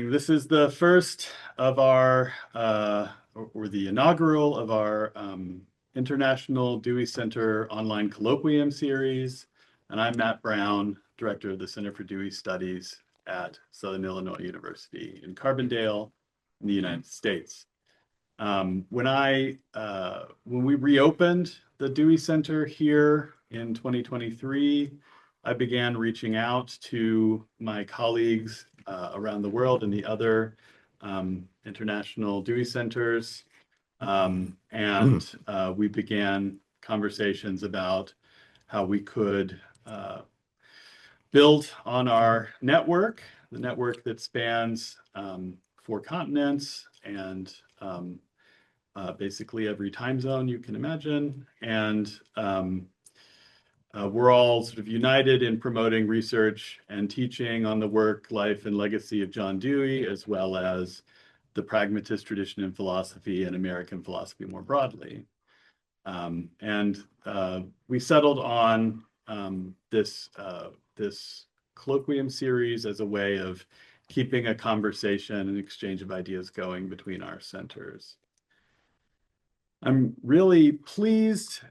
This is the first of our, or the inaugural of our International Dewey Center Online Colloquium series. And I'm Matt Brown, Director of the Center for Dewey Studies at Southern Illinois University in Carbondale in the United States. When we reopened the Dewey Center here in 2023, I began reaching out to my colleagues around the world in the other international Dewey centers. We began conversations about how we could build on our network, the network that spans 4 continents and basically every time zone you can imagine. And we're all sort of united in promoting research and teaching on the work, life, and legacy of John Dewey, as well as the pragmatist tradition in philosophy and American philosophy more broadly. We settled on this colloquium series as a way of keeping a conversation and exchange of ideas going between our centers. I'm really pleased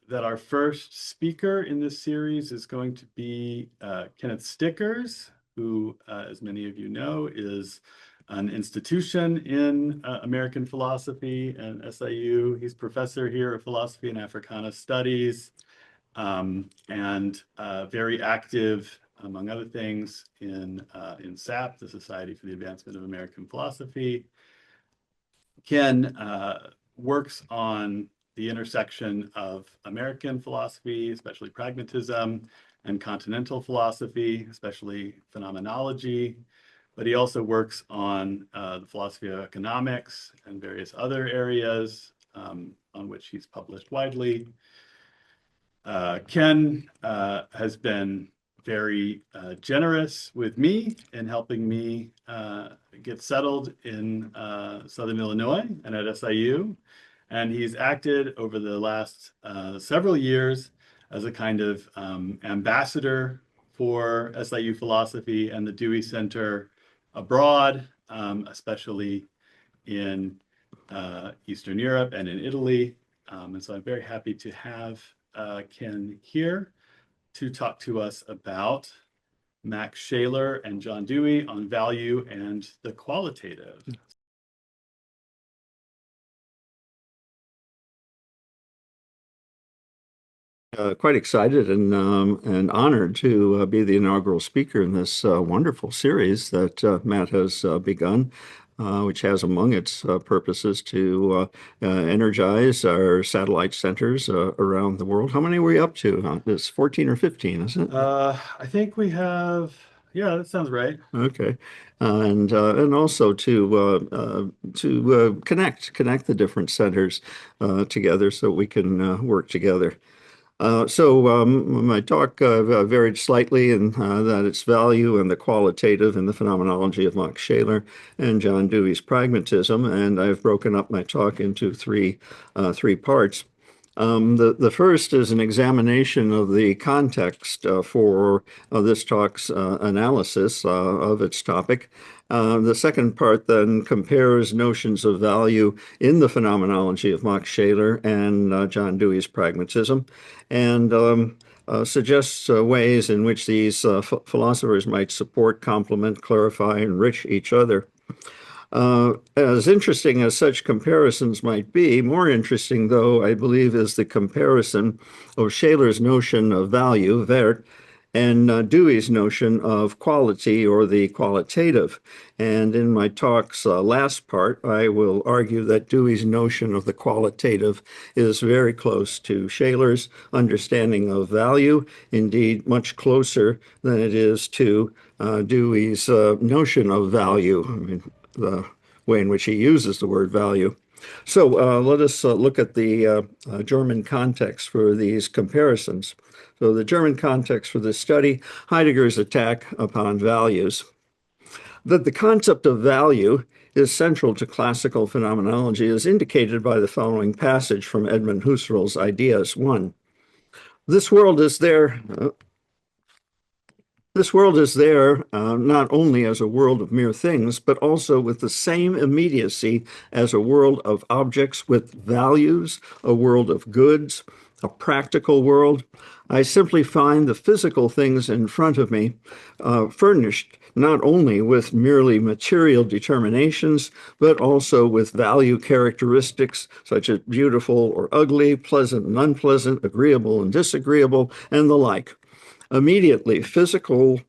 that our first speaker in this series is going to be Kenneth Stikkers, who, as many of you know, is an institution in American philosophy and SIU. He's professor here of philosophy and Africana studies, and very active, among other things, in SAP, the Society for the Advancement of American Philosophy. Ken works on the intersection of American philosophy, especially pragmatism, and continental philosophy, especially phenomenology. But he also works on the philosophy of economics and various other areas on which he's published widely. Ken has been very generous with me in helping me get settled in Southern Illinois and at SIU. And he's acted over the last several years as a kind of ambassador for SIU philosophy and the Dewey Center abroad, especially in Eastern Europe and in Italy. And so I'm very happy to have Ken here to talk to us about Max Scheler and John Dewey on value and the qualitative. Quite excited and honored to be the inaugural speaker in this wonderful series that Matt has begun, which has among its purposes to energize our satellite centers around the world. How many were we up to? It's 14 or 15, isn't it? I think we have, yeah, that sounds right. Okay, and also to connect the different centers together so we can work together. My talk varied slightly in that its value and the qualitative and the phenomenology of Max Scheler and John Dewey's pragmatism, and I've broken up my talk into three parts. The first is an examination of the context for this talk's analysis of its topic. The second part then compares notions of value in the phenomenology of Max Scheler and John Dewey's pragmatism, and suggests ways in which these philosophers might support, complement, clarify, enrich each other. As interesting as such comparisons might be, more interesting, though, I believe, is the comparison of Scheler's notion of value, Wert, and Dewey's notion of quality, or the qualitative. And in my talk's last part, I will argue that Dewey's notion of the qualitative is very close to Scheler's understanding of value, indeed much closer than it is to Dewey's notion of value. I mean, the way in which he uses the word value. So let us look at the German context for these comparisons. So the German context for this study, Heidegger's attack upon values. That the concept of value is central to classical phenomenology is indicated by the following passage from Edmund Husserl's Ideas 1. This world is there This world is there not only as a world of mere things, but also with the same immediacy as a world of objects with values, a world of goods, a practical world. I simply find the physical things in front of me furnished not only with merely material determinations, but also with value characteristics such as beautiful or ugly, pleasant and unpleasant, agreeable and disagreeable, and the like. Immediately, physical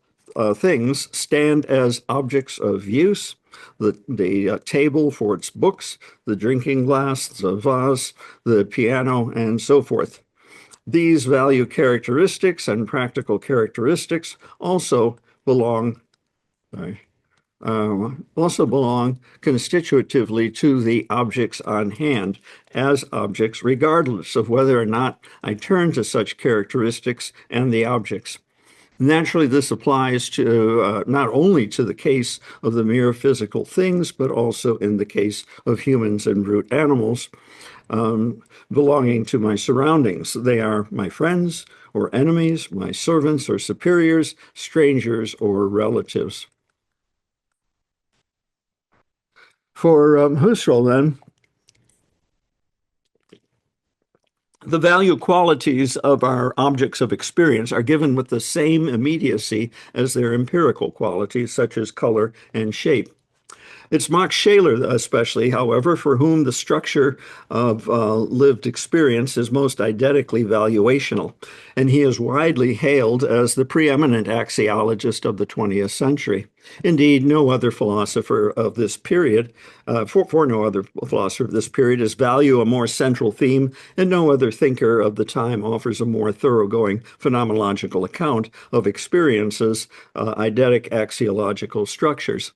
things stand as objects of use. The table for its books, the drinking glass, the vase, the piano, and so forth. These value characteristics and practical characteristics sorry, also belong constitutively to the objects on hand as objects, regardless of whether or not I turn to such characteristics and the objects. Naturally, this applies to not only to the case of the mere physical things, but also in the case of humans and brute animals belonging to my surroundings. They are my friends or enemies, my servants or superiors, strangers or relatives. For Husserl, then, the value qualities of our objects of experience are given with the same immediacy as their empirical qualities, such as color and shape. It's Max Scheler, especially, however, for whom the structure of lived experience is most eidetically valuational, and he is widely hailed as the preeminent axiologist of the 20th century. Indeed, no other philosopher of this period, for no other philosopher of this period, is value a more central theme, and no other thinker of the time offers a more thoroughgoing phenomenological account of experiences, eidetic axiological structures.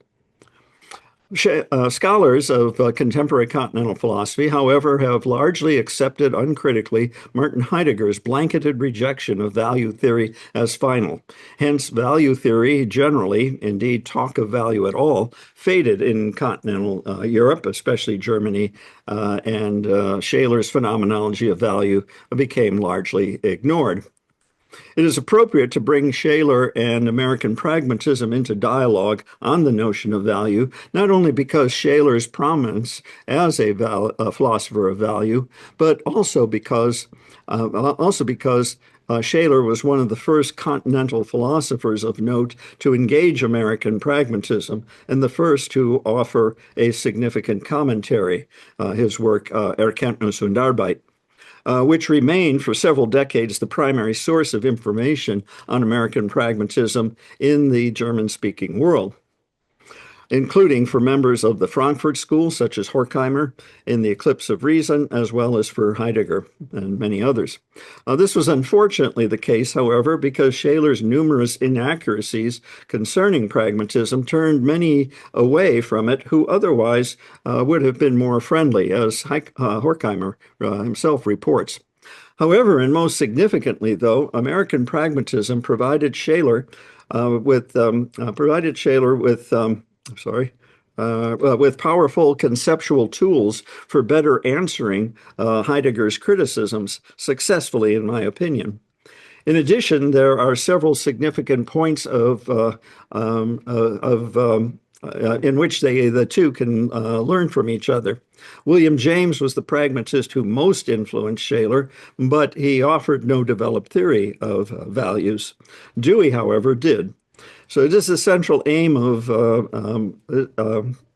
Scholars of contemporary continental philosophy, however, have largely accepted uncritically Martin Heidegger's blanketed rejection of value theory as final. Hence, value theory generally, indeed talk of value at all, faded in continental Europe, especially Germany, and Scheler's phenomenology of value became largely ignored. It is appropriate to bring Scheler and American pragmatism into dialogue on the notion of value, not only because Scheler's prominence as a philosopher of value, but also because Scheler was one of the first continental philosophers of note to engage American pragmatism and the first to offer a significant commentary, his work Erkenntnis und Arbeit. Which remained for several decades the primary source of information on American pragmatism in the German-speaking world, including for members of the Frankfurt School, such as Horkheimer, in the Eclipse of Reason, as well as for Heidegger and many others. This was unfortunately the case, however, because Scheler's numerous inaccuracies concerning pragmatism turned many away from it who otherwise would have been more friendly, as Horkheimer himself reports. However, and most significantly, though, American pragmatism provided Scheler with powerful conceptual tools for better answering Heidegger's criticisms successfully, in my opinion. In addition, there are several significant points in which the two can learn from each other. William James was the pragmatist who most influenced Scheler, but he offered no developed theory of values. Dewey, however, did. So it is the central aim of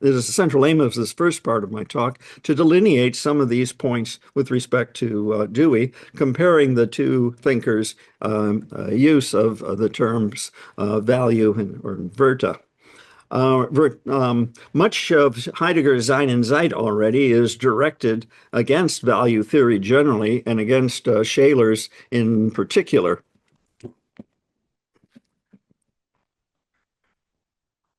this first part of my talk to delineate some of these points with respect to Dewey, comparing the two thinkers' use of the terms value or Werte. Much of Heidegger's Sein und Zeit already is directed against value theory generally and against Scheler's in particular.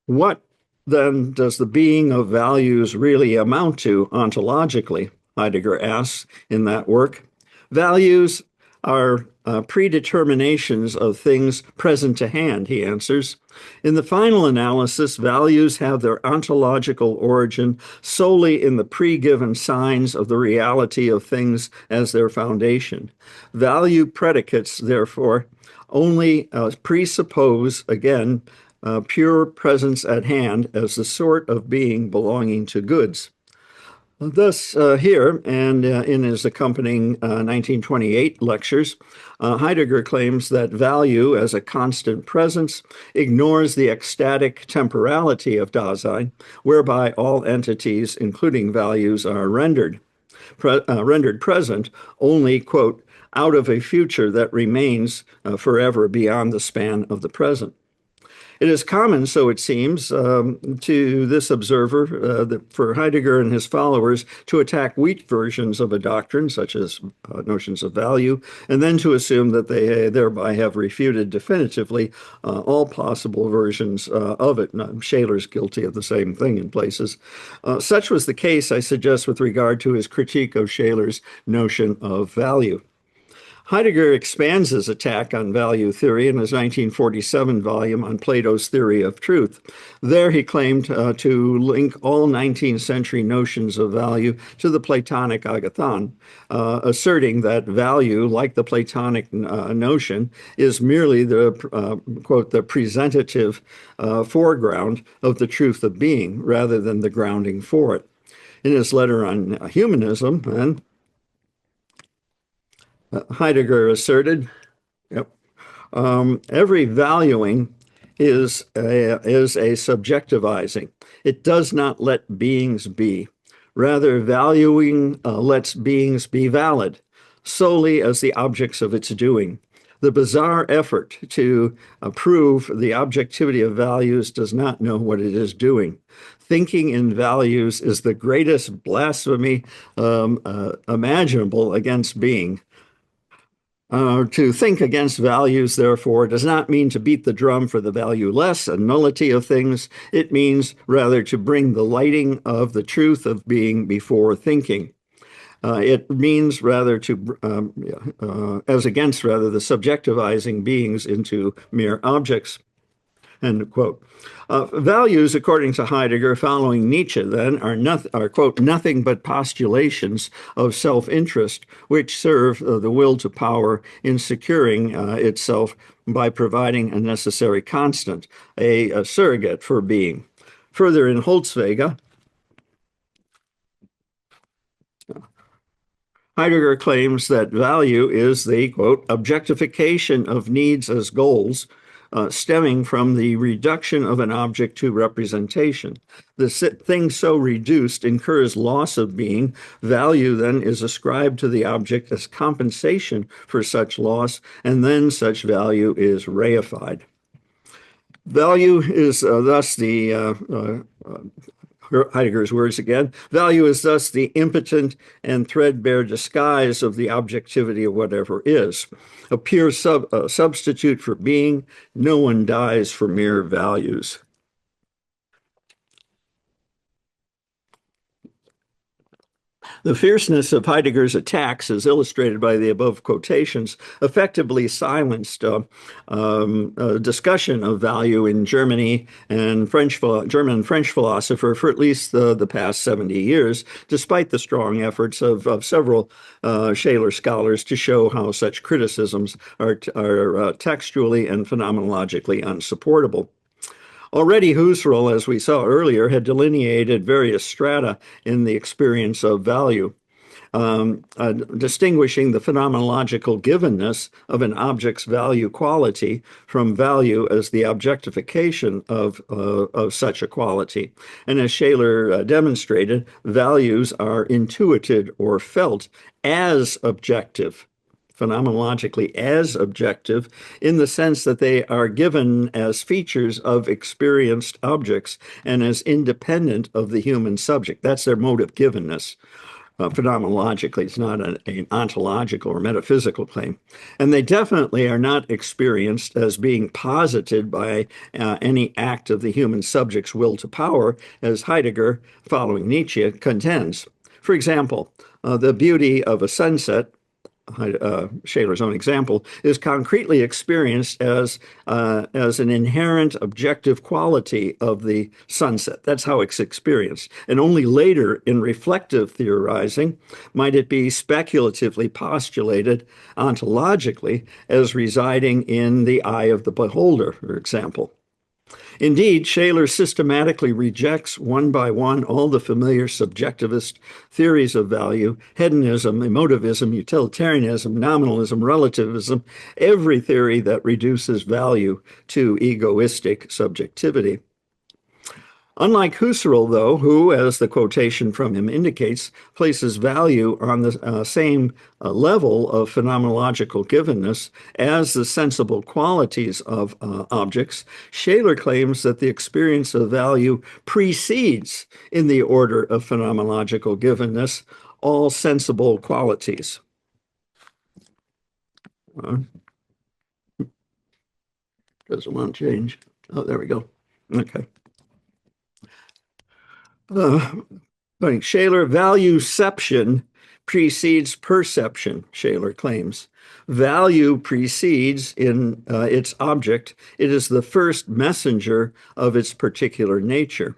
What then does the being of values really amount to ontologically? Heidegger asks in that work. Values are predeterminations of things present to hand, he answers. In the final analysis, values have their ontological origin solely in the pre-given signs of the reality of things as their foundation. Value predicates, therefore, only presuppose, again, pure presence at hand as the sort of being belonging to goods. Thus, here and in his accompanying 1928 lectures, Heidegger claims that value as a constant presence ignores the ecstatic temporality of Dasein, whereby all entities, including values, are rendered present only, quote, out of a future that remains forever beyond the span of the present. It is common, so it seems, to this observer, for Heidegger and his followers to attack weak versions of a doctrine, such as notions of value, and then to assume that they thereby have refuted definitively all possible versions of it. Scheler's guilty of the same thing in places. Such was the case, I suggest, with regard to his critique of Scheler's notion of value. Heidegger expands his attack on value theory in his 1947 volume on Plato's Theory of Truth. There he claimed to link all 19th century notions of value to the Platonic agathon, asserting that value, like the Platonic notion, is merely the, quote, the presentative foreground of the truth of being, rather than the grounding for it. In his letter on humanism, then, Heidegger asserted, yep, every valuing is a subjectivizing. It does not let beings be. Rather, valuing lets beings be valid, solely as the objects of its doing. The bizarre effort to prove the objectivity of values does not know what it is doing. Thinking in values is the greatest blasphemy imaginable against being. To think against values, therefore, does not mean to beat the drum for the valueless and nullity of things. It means rather to bring the lighting of the truth of being before thinking. It means rather to, as against rather, the subjectivizing beings into mere objects. End quote. Values, according to Heidegger, following Nietzsche, then, are, quote, nothing but postulations of self-interest, which serve the will to power in securing itself by providing a necessary constant, a surrogate for being. Further, in Holzwege, Heidegger claims that value is the, quote, objectification of needs as goals, stemming from the reduction of an object to representation. The thing so reduced incurs loss of being. Value then is ascribed to the object as compensation for such loss, and then such value is reified. Value is thus the Heidegger's words again, value is thus the impotent and threadbare disguise of the objectivity of whatever is. A pure substitute for being, no one dies for mere values. The fierceness of Heidegger's attacks, as illustrated by the above quotations, effectively silenced discussion of value in Germany and German and French philosopher for at least the past 70 years, despite the strong efforts of several Scheler scholars to show how such criticisms are textually and phenomenologically unsupportable. Already Husserl, as we saw earlier, had delineated various strata in the experience of value, distinguishing the phenomenological givenness of an object's value quality from value as the objectification of such a quality. And as Scheler demonstrated, values are intuited or felt as objective, phenomenologically as objective, in the sense that they are given as features of experienced objects and as independent of the human subject. That's their mode of givenness. Phenomenologically, it's not an ontological or metaphysical claim. And they definitely are not experienced as being posited by any act of the human subject's will to power, as Heidegger, following Nietzsche, contends. For example, the beauty of a sunset Scheler's own example, is concretely experienced as an inherent objective quality of the sunset. That's how it's experienced. And only later, in reflective theorizing, might it be speculatively postulated ontologically as residing in the eye of the beholder, for example. Indeed, Scheler systematically rejects one by one all the familiar subjectivist theories of value, hedonism, emotivism, utilitarianism, nominalism, relativism, every theory that reduces value to egoistic subjectivity. Unlike Husserl, though, who, as the quotation from him indicates, places value on the same level of phenomenological givenness as the sensible qualities of objects, Scheler claims that the experience of value precedes, in the order of phenomenological givenness, all sensible qualities. Doesn't want to change. Oh, there we go. Okay. Scheler, valueception precedes perception, Scheler claims. Value precedes in its object. It is the first messenger of its particular nature.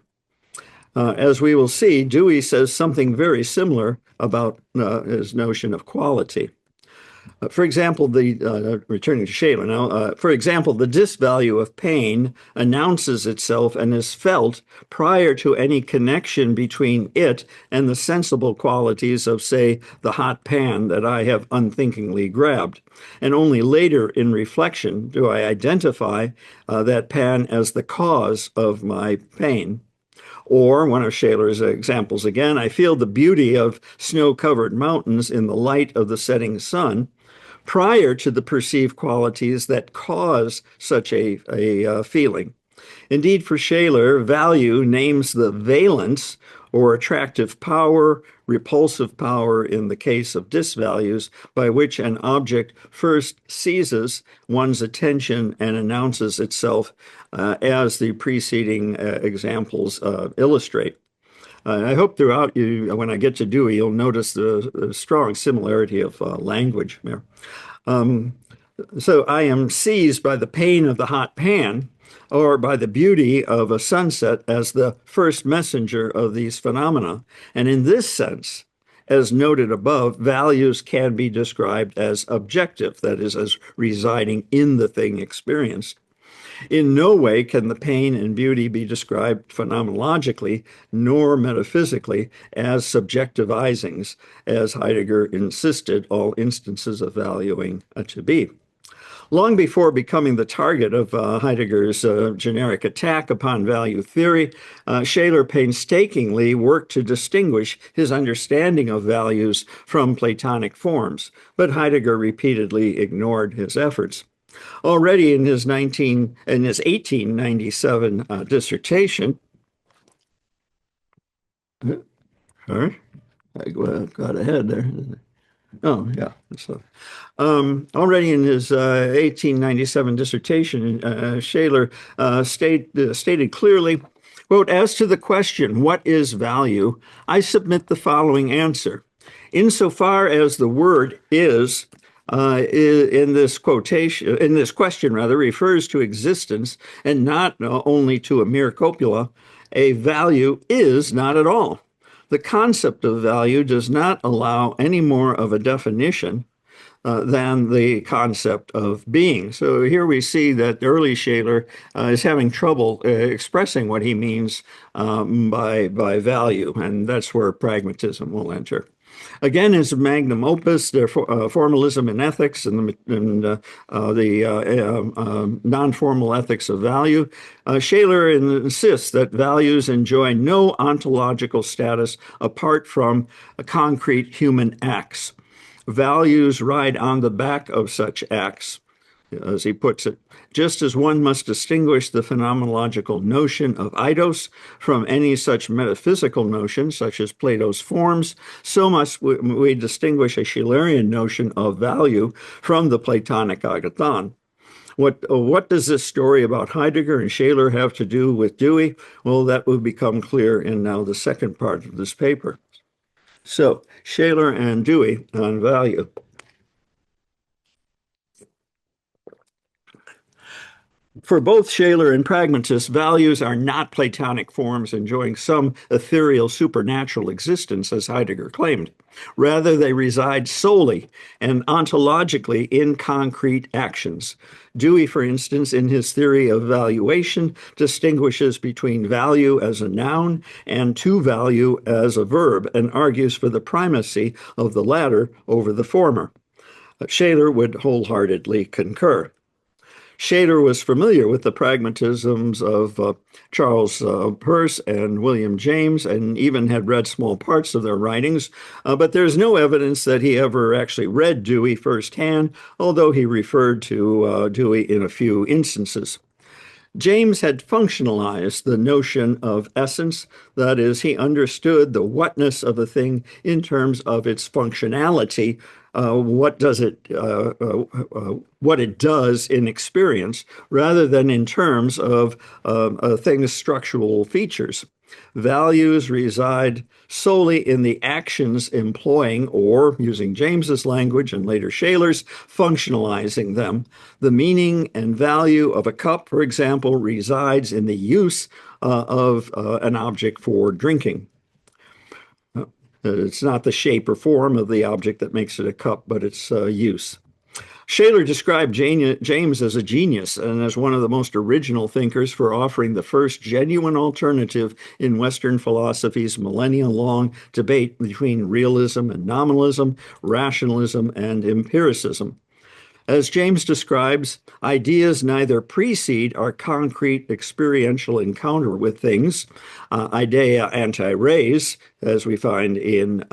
As we will see, Dewey says something very similar about his notion of quality. For example, returning to Scheler now, for example, the disvalue of pain announces itself and is felt prior to any connection between it and the sensible qualities of, say, the hot pan that I have unthinkingly grabbed. And only later in reflection do I identify that pan as the cause of my pain. Or one of Scheler's examples again, I feel the beauty of snow-covered mountains in the light of the setting sun, prior to the perceived qualities that cause such a feeling. Indeed, for Scheler, value names the valence or attractive power, repulsive power in the case of disvalues, by which an object first seizes one's attention and announces itself, as the preceding examples illustrate. I hope throughout when I get to Dewey, you'll notice the strong similarity of language there. So I am seized by the pain of the hot pan or by the beauty of a sunset as the first messenger of these phenomena. And in this sense, as noted above, values can be described as objective, that is, as residing in the thing experienced. In no way can the pain and beauty be described phenomenologically nor metaphysically as subjectivizings, as Heidegger insisted all instances of valuing to be. Long before becoming the target of Heidegger's generic attack upon value theory, Scheler painstakingly worked to distinguish his understanding of values from Platonic forms, but Heidegger repeatedly ignored his efforts. Already in his 1897 dissertation, sorry, I got ahead there. Oh, yeah. So, already in his 1897 dissertation, Scheler stated clearly, quote, as to the question, what is value? I submit the following answer. Insofar as the word is in this question, refers to existence and not only to a mere copula, a value is not at all. The concept of value does not allow any more of a definition than the concept of being. So here we see that early Scheler is having trouble expressing what he means by value, and that's where pragmatism will enter. Again, his magnum opus, Formalism in Ethics and the non-formal ethics of value, Scheler insists that values enjoy no ontological status apart from concrete human acts. Values ride on the back of such acts, as he puts it. Just as one must distinguish the phenomenological notion of eidos from any such metaphysical notion, such as Plato's forms, so must we distinguish a Schelerian notion of value from the Platonic agathon. What does this story about Heidegger and Scheler have to do with Dewey? Well, that will become clear in now the second part of this paper. So, Scheler and Dewey on value. For both Scheler and pragmatists, values are not Platonic forms enjoying some ethereal supernatural existence, as Heidegger claimed. Rather, they reside solely and ontologically in concrete actions. Dewey, for instance, in his theory of valuation, distinguishes between value as a noun and to value as a verb, and argues for the primacy of the latter over the former. Scheler would wholeheartedly concur. Scheler was familiar with the pragmatisms of Charles Peirce and William James, and even had read small parts of their writings, but there's no evidence that he ever actually read Dewey firsthand, although he referred to Dewey in a few instances. James had functionalized the notion of essence. That is, he understood the whatness of a thing in terms of its functionality. What it does in experience, rather than in terms of a thing's structural features. Values reside solely in the actions employing, or using James's language and later Scheler's, functionalizing them. The meaning and value of a cup, for example, resides in the use of an object for drinking. It's not the shape or form of the object that makes it a cup, but its use. Scheler described James as a genius and as one of the most original thinkers for offering the first genuine alternative in Western philosophy's millennia-long debate between realism and nominalism, rationalism and empiricism. As James describes, ideas neither precede our concrete experiential encounter with things, idea ante res, as we find in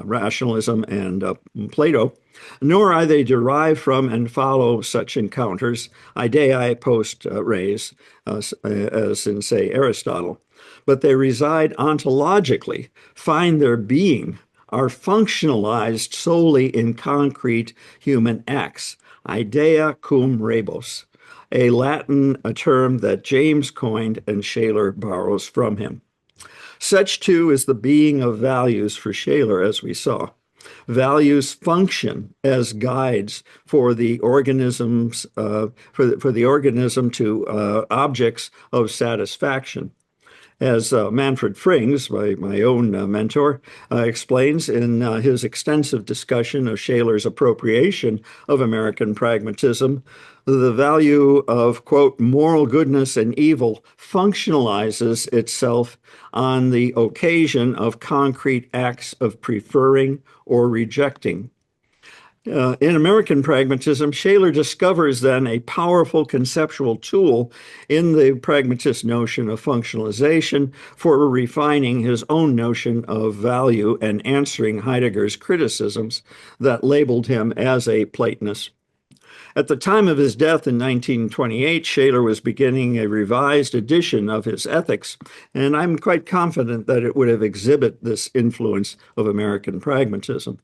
rationalism and Plato, nor are they derived from and follow such encounters, idea post res, as in, say, Aristotle, but they reside ontologically, find their being, are functionalized solely in concrete human acts, idea cum rebus, a Latin term that James coined and Scheler borrows from him. Such, too, is the being of values for Scheler, as we saw. Values function as guides for the organisms, for the organism to objects of satisfaction. As Manfred Frings, my own mentor, explains in his extensive discussion of Scheler's appropriation of American pragmatism, the value of, quote, moral goodness and evil functionalizes itself on the occasion of concrete acts of preferring or rejecting. In American pragmatism, Scheler discovers then a powerful conceptual tool in the pragmatist notion of functionalization for refining his own notion of value and answering Heidegger's criticisms that labeled him as a Platonist. At the time of his death in 1928, Scheler was beginning a revised edition of his Ethics, and I'm quite confident that it would have exhibited this influence of American pragmatism.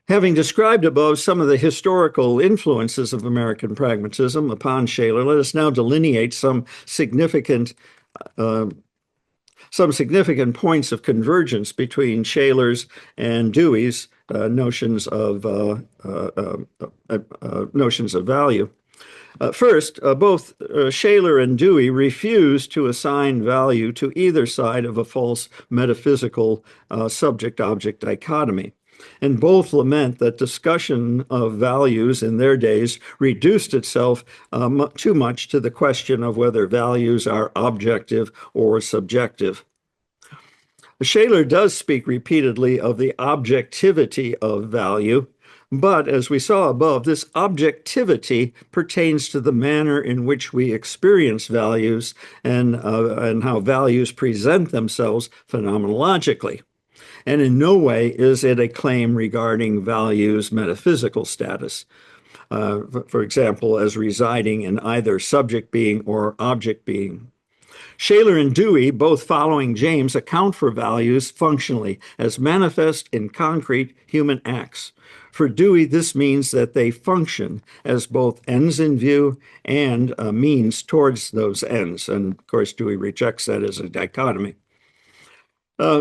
Having described above some of the historical influences of American pragmatism upon Scheler, let us now delineate some significant points of convergence between Scheler's and Dewey's notions of value. First, both Scheler and Dewey refused to assign value to either side of a false metaphysical subject-object dichotomy. And both lament that discussion of values in their days reduced itself too much to the question of whether values are objective or subjective. Scheler does speak repeatedly of the objectivity of value, but as we saw above, this objectivity pertains to the manner in which we experience values and how values present themselves phenomenologically. And in no way is it a claim regarding values' metaphysical status, for example, as residing in either subject being or object being. Scheler and Dewey, both following James, account for values functionally as manifest in concrete human acts. For Dewey, this means that they function as both ends in view and means towards those ends. And of course, Dewey rejects that as a dichotomy.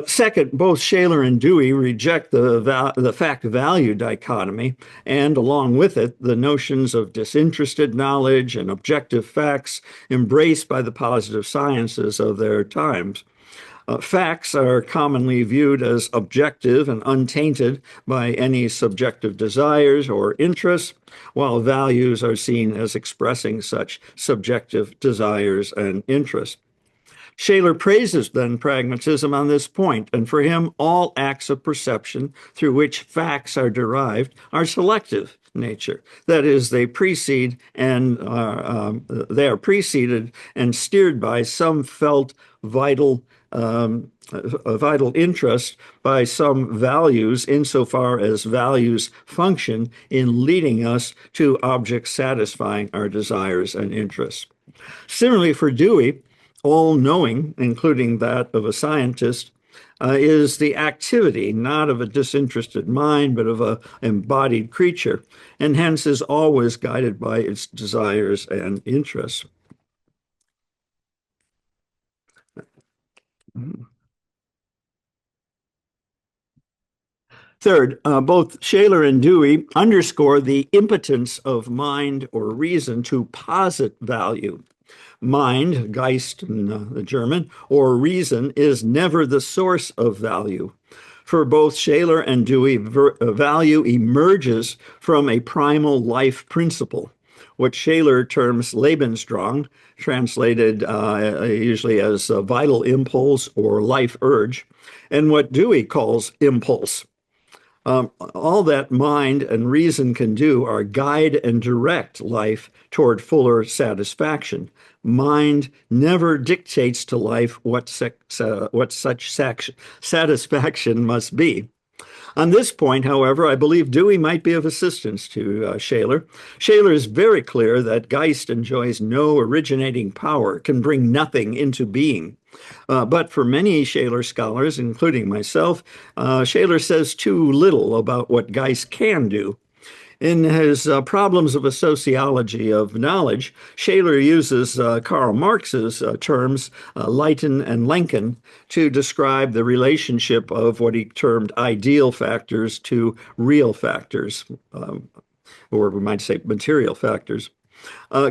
Second, both Scheler and Dewey reject the fact-value dichotomy, and along with it, the notions of disinterested knowledge and objective facts embraced by the positive sciences of their times. Facts are commonly viewed as objective and untainted by any subjective desires or interests, while values are seen as expressing such subjective desires and interests. Scheler praises then pragmatism on this point, and for him, all acts of perception through which facts are derived are selective nature. That is, they are preceded and steered by some felt vital a vital interest, by some values, insofar as values function in leading us to objects satisfying our desires and interests. Similarly, for Dewey, all knowing, including that of a scientist, is the activity not of a disinterested mind, but of an embodied creature, and hence is always guided by its desires and interests. Third, both Scheler and Dewey underscore the impotence of mind or reason to posit value. Mind, Geist in the German, or reason is never the source of value. For both Scheler and Dewey, value emerges from a primal life principle, what Scheler terms Lebensdrang, translated usually as a vital impulse or life urge, and what Dewey calls impulse. All that mind and reason can do are guide and direct life toward fuller satisfaction. Mind never dictates to life what such satisfaction must be. On this point, however, I believe Dewey might be of assistance to Scheler. Scheler is very clear that Geist enjoys no originating power, can bring nothing into being. But for many Scheler scholars, including myself, Scheler says too little about what Geist can do. In his Problems of a Sociology of Knowledge, Scheler uses Karl Marx's terms, Leiten and Lenken, to describe the relationship of what he termed ideal factors to real factors, or we might say material factors.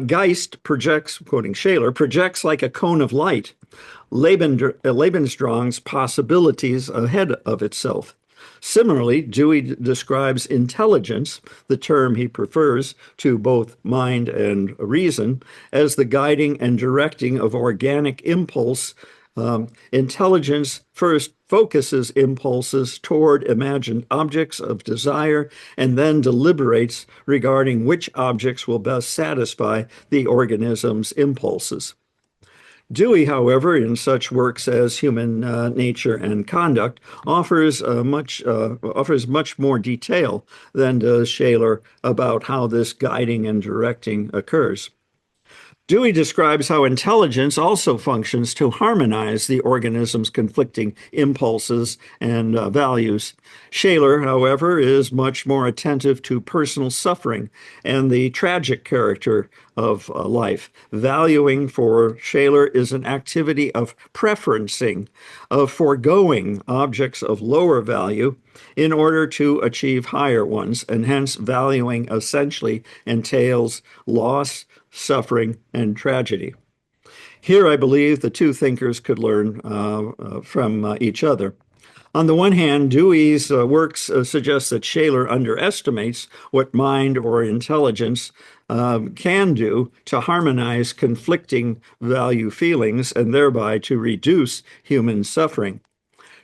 Geist projects, quoting Scheler, projects like a cone of light, Lebensdrang's possibilities ahead of itself. Similarly, Dewey describes intelligence, the term he prefers to both mind and reason, as the guiding and directing of organic impulse. Intelligence first focuses impulses toward imagined objects of desire and then deliberates regarding which objects will best satisfy the organism's impulses. Dewey, however, in such works as Human Nature and Conduct, offers much more detail than does Scheler about how this guiding and directing occurs. Dewey describes how intelligence also functions to harmonize the organism's conflicting impulses and values. Scheler, however, is much more attentive to personal suffering and the tragic character of life. Valuing for Scheler is an activity of preferencing, of foregoing objects of lower value in order to achieve higher ones, and hence valuing essentially entails loss, suffering, and tragedy. Here, I believe the two thinkers could learn from each other. On the one hand, Dewey's works suggest that Scheler underestimates what mind or intelligence can do to harmonize conflicting value feelings and thereby to reduce human suffering.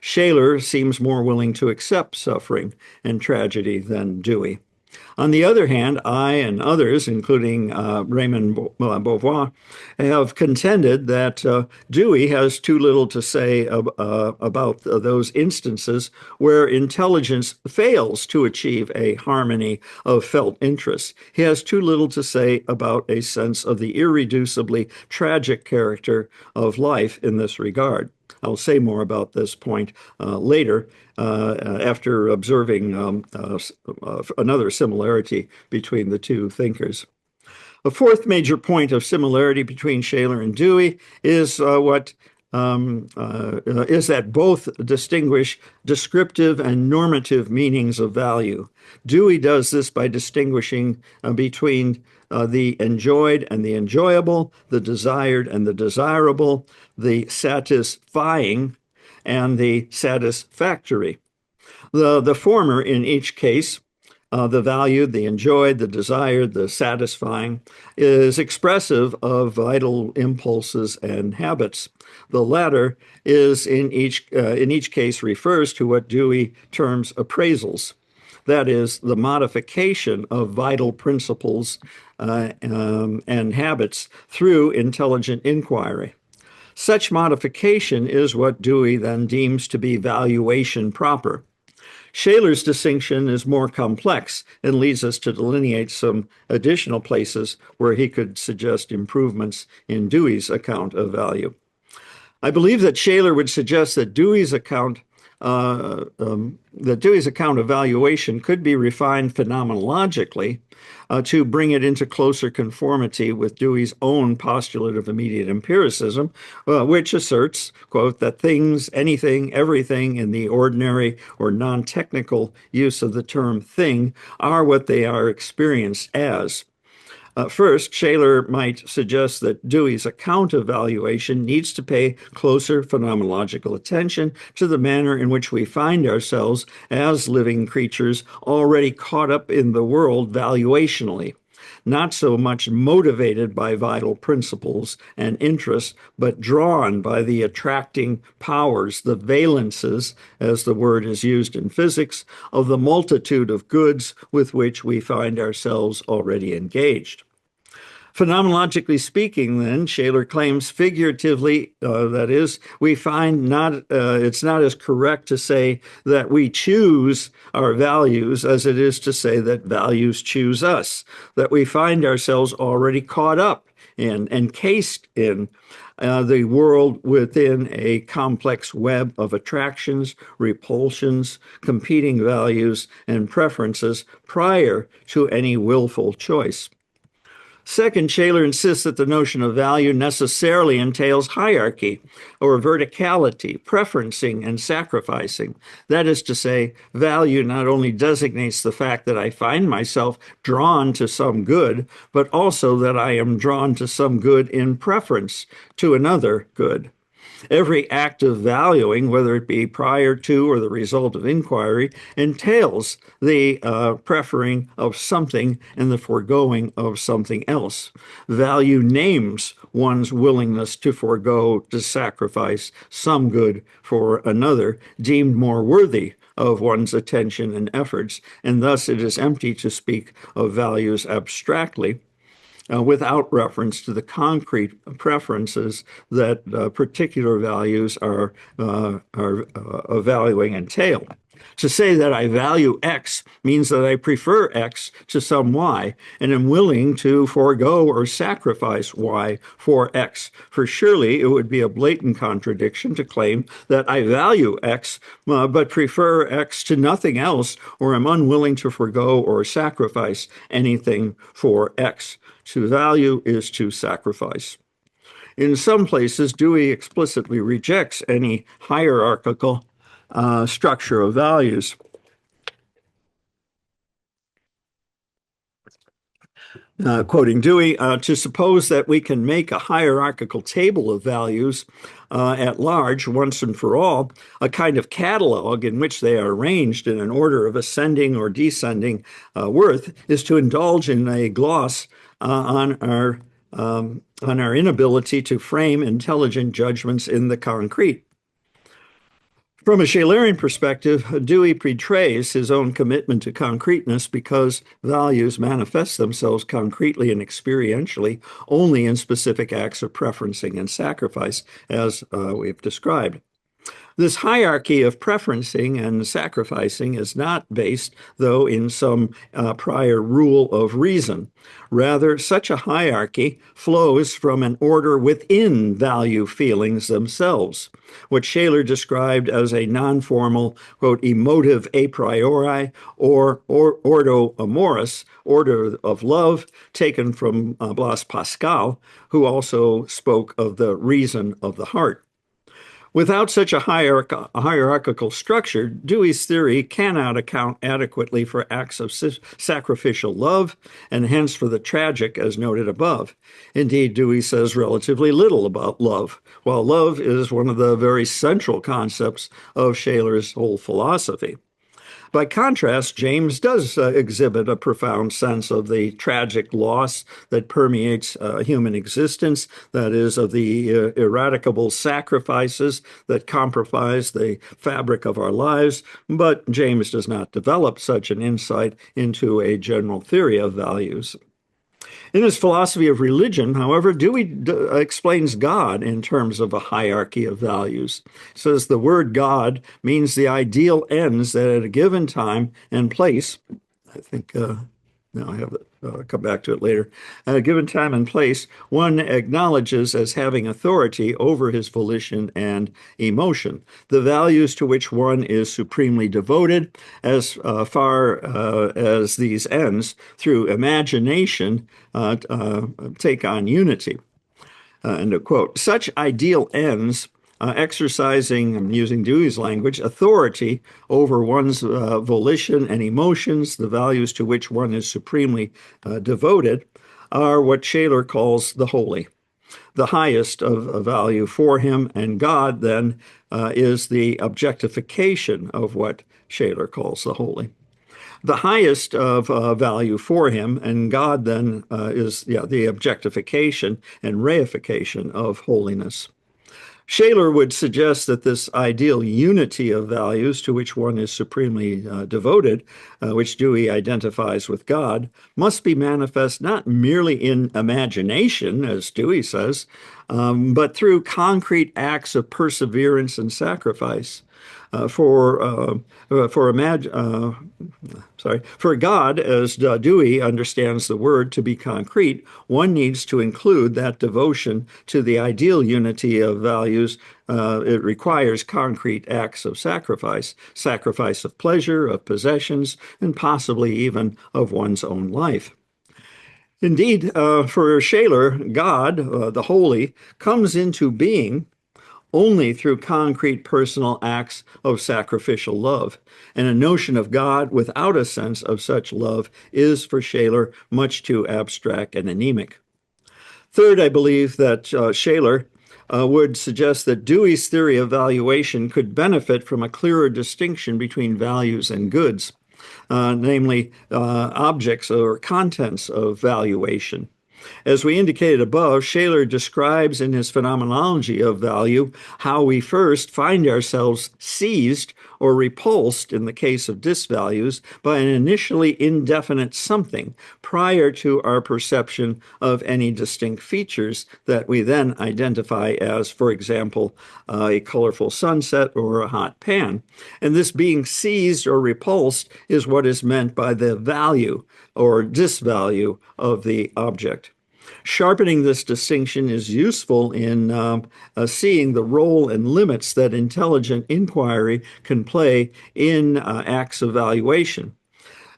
Scheler seems more willing to accept suffering and tragedy than Dewey. On the other hand, I and others, including Raymond Beauvoir, have contended that Dewey has too little to say about those instances where intelligence fails to achieve a harmony of felt interests. He has too little to say about a sense of the irreducibly tragic character of life in this regard. I'll say more about this point later after observing another similarity between the two thinkers. A fourth major point of similarity between Scheler and Dewey is what is that both distinguish descriptive and normative meanings of value. Dewey does this by distinguishing between the enjoyed and the enjoyable, the desired and the desirable, the satisfying and the satisfactory. The former in each case, the valued, the enjoyed, the desired, the satisfying, is expressive of vital impulses and habits. The latter is in each case refers to what Dewey terms appraisals. That is, the modification of vital principles and habits through intelligent inquiry. Such modification is what Dewey then deems to be valuation proper. Scheler's distinction is more complex and leads us to delineate some additional places where he could suggest improvements in Dewey's account of value. I believe that Scheler would suggest that Dewey's account of valuation could be refined phenomenologically to bring it into closer conformity with Dewey's own postulate of immediate empiricism, which asserts, quote, that things, anything, everything in the ordinary or non-technical use of the term thing are what they are experienced as. First, Scheler might suggest that Dewey's account of valuation needs to pay closer phenomenological attention to the manner in which we find ourselves as living creatures already caught up in the world valuationally, not so much motivated by vital principles and interests, but drawn by the attracting powers, the valences, as the word is used in physics, of the multitude of goods with which we find ourselves already engaged. Phenomenologically speaking, then, Scheler claims figuratively, that is, we find it's not as correct to say that we choose our values as it is to say that values choose us, that we find ourselves already caught up in, encased in the world within a complex web of attractions, repulsions, competing values, and preferences prior to any willful choice. Second, Scheler insists that the notion of value necessarily entails hierarchy or verticality, preferencing and sacrificing. That is to say, value not only designates the fact that I find myself drawn to some good, but also that I am drawn to some good in preference to another good. Every act of valuing, whether it be prior to or the result of inquiry, entails the preferring of something and the foregoing of something else. Value names one's willingness to forego, to sacrifice some good for another, deemed more worthy of one's attention and efforts, and thus it is empty to speak of values abstractly, without reference to the concrete preferences that particular values are valuing entail. To say that I value X means that I prefer X to some Y and am willing to forego or sacrifice Y for X. For surely it would be a blatant contradiction to claim that I value X but prefer X to nothing else, or am unwilling to forego or sacrifice anything for X. To value is to sacrifice. In some places, Dewey explicitly rejects any hierarchical structure of values. Quoting Dewey, to suppose that we can make a hierarchical table of values at large, once and for all, a kind of catalog in which they are arranged in an order of ascending or descending worth, is to indulge in a gloss on our inability to frame intelligent judgments in the concrete. From a Schelerian perspective, Dewey betrays his own commitment to concreteness because values manifest themselves concretely and experientially only in specific acts of preferencing and sacrifice, as we've described. This hierarchy of preferencing and sacrificing is not based, though, in some prior rule of reason. Rather, such a hierarchy flows from an order within value feelings themselves, what Scheler described as a non-formal, quote, emotive a priori or ordo amoris, order of love, taken from Blaise Pascal, who also spoke of the reason of the heart. Without such a hierarchical structure, Dewey's theory cannot account adequately for acts of sacrificial love, and hence for the tragic, as noted above. Indeed, Dewey says relatively little about love, while love is one of the very central concepts of Scheler's whole philosophy. By contrast, James does exhibit a profound sense of the tragic loss that permeates human existence, that is, of the ineradicable sacrifices that compromise the fabric of our lives, but James does not develop such an insight into a general theory of values. In his philosophy of religion, however, Dewey explains God in terms of a hierarchy of values. He says the word God means the ideal ends that at a given time and place, I think, no, I have it. I'll come back to it later. At a given time and place, one acknowledges as having authority over his volition and emotion, the values to which one is supremely devoted, as far as these ends, through imagination, take on unity. End of quote. Such ideal ends exercising, I'm using Dewey's language, authority over one's volition and emotions, the values to which one is supremely devoted, are what Scheler calls the holy, the highest of value for him. And God then is the objectification of what Scheler calls the holy. The highest of value for him, and God then is the objectification and reification of holiness. Scheler would suggest that this ideal unity of values to which one is supremely devoted, which Dewey identifies with God, must be manifest not merely in imagination, as Dewey says, but through concrete acts of perseverance and sacrifice. For God, as Dewey understands the word to be concrete, one needs to include that devotion to the ideal unity of values. It requires concrete acts of sacrifice, sacrifice of pleasure, of possessions, and possibly even of one's own life. Indeed, for Scheler, God, the holy, comes into being only through concrete personal acts of sacrificial love. And a notion of God without a sense of such love is, for Scheler, much too abstract and anemic. Third, I believe that Scheler would suggest that Dewey's theory of valuation could benefit from a clearer distinction between values and goods, namely objects or contents of valuation. As we indicated above, Scheler describes in his phenomenology of value how we first find ourselves seized or repulsed, in the case of disvalues, by an initially indefinite something prior to our perception of any distinct features that we then identify as, for example, a colorful sunset or a hot pan. And this being seized or repulsed is what is meant by the value or disvalue of the object. Sharpening this distinction is useful in seeing the role and limits that intelligent inquiry can play in acts of valuation.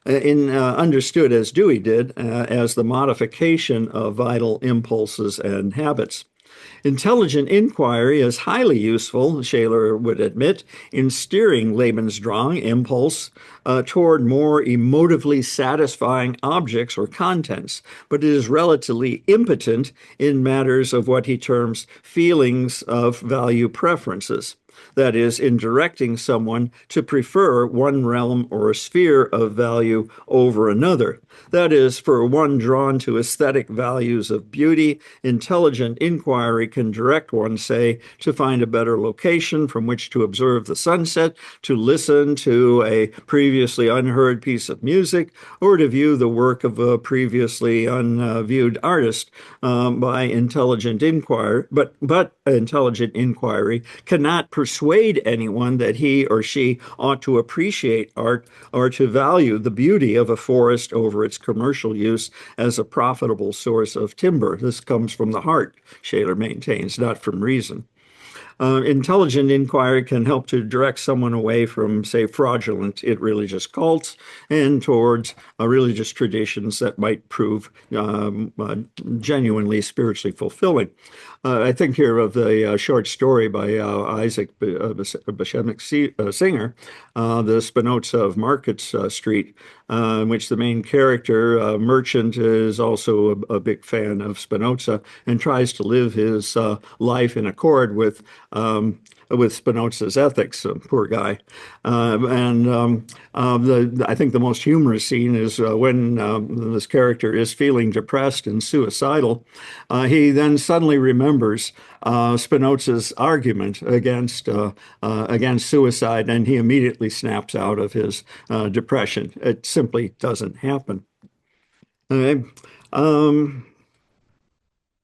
Understood as Dewey did, as the modification of vital impulses and habits. Intelligent inquiry is highly useful, Scheler would admit, in steering Lebensdrang impulse toward more emotively satisfying objects or contents, but it is relatively impotent in matters of what he terms feelings of value preferences. That is, in directing someone to prefer one realm or sphere of value over another. That is, for one drawn to aesthetic values of beauty, intelligent inquiry can direct one, say, to find a better location from which to observe the sunset, to listen to a previously unheard piece of music, or to view the work of a previously unviewed artist by intelligent inquiry. But intelligent inquiry cannot persuade anyone that he or she ought to appreciate art or to value the beauty of a forest over its commercial use as a profitable source of timber. This comes from the heart, Scheler maintains, not from reason. Intelligent inquiry can help to direct someone away from, say, fraudulent religious cults and towards religious traditions that might prove genuinely spiritually fulfilling. I think here of the short story by Isaac Bashevis Singer, The Spinoza of Market Street, in which the main character, merchant, is also a big fan of Spinoza and tries to live his life in accord with Spinoza's ethics. Poor guy. I think the most humorous scene is when this character is feeling depressed and suicidal. He then suddenly remembers Spinoza's argument against suicide, and he immediately snaps out of his depression. It simply doesn't happen. Okay.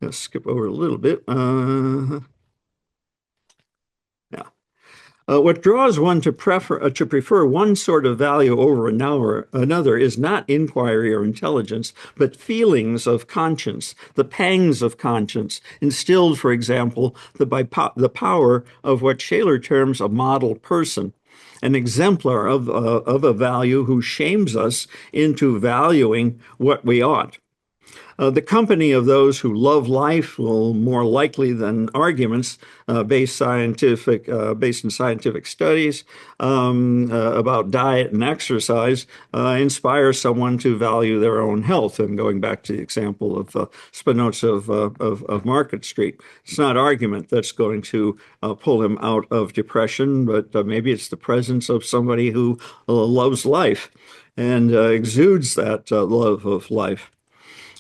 Let's skip over a little bit. What draws one to prefer one sort of value over another is not inquiry or intelligence, but feelings of conscience, the pangs of conscience, instilled, for example, the power of what Scheler terms a model person, an exemplar of a value who shames us into valuing what we ought. The company of those who love life will more likely than arguments based in scientific studies about diet and exercise inspire someone to value their own health. And going back to the example of Spinoza of Market Street, it's not argument that's going to pull him out of depression, but maybe it's the presence of somebody who loves life and exudes that love of life.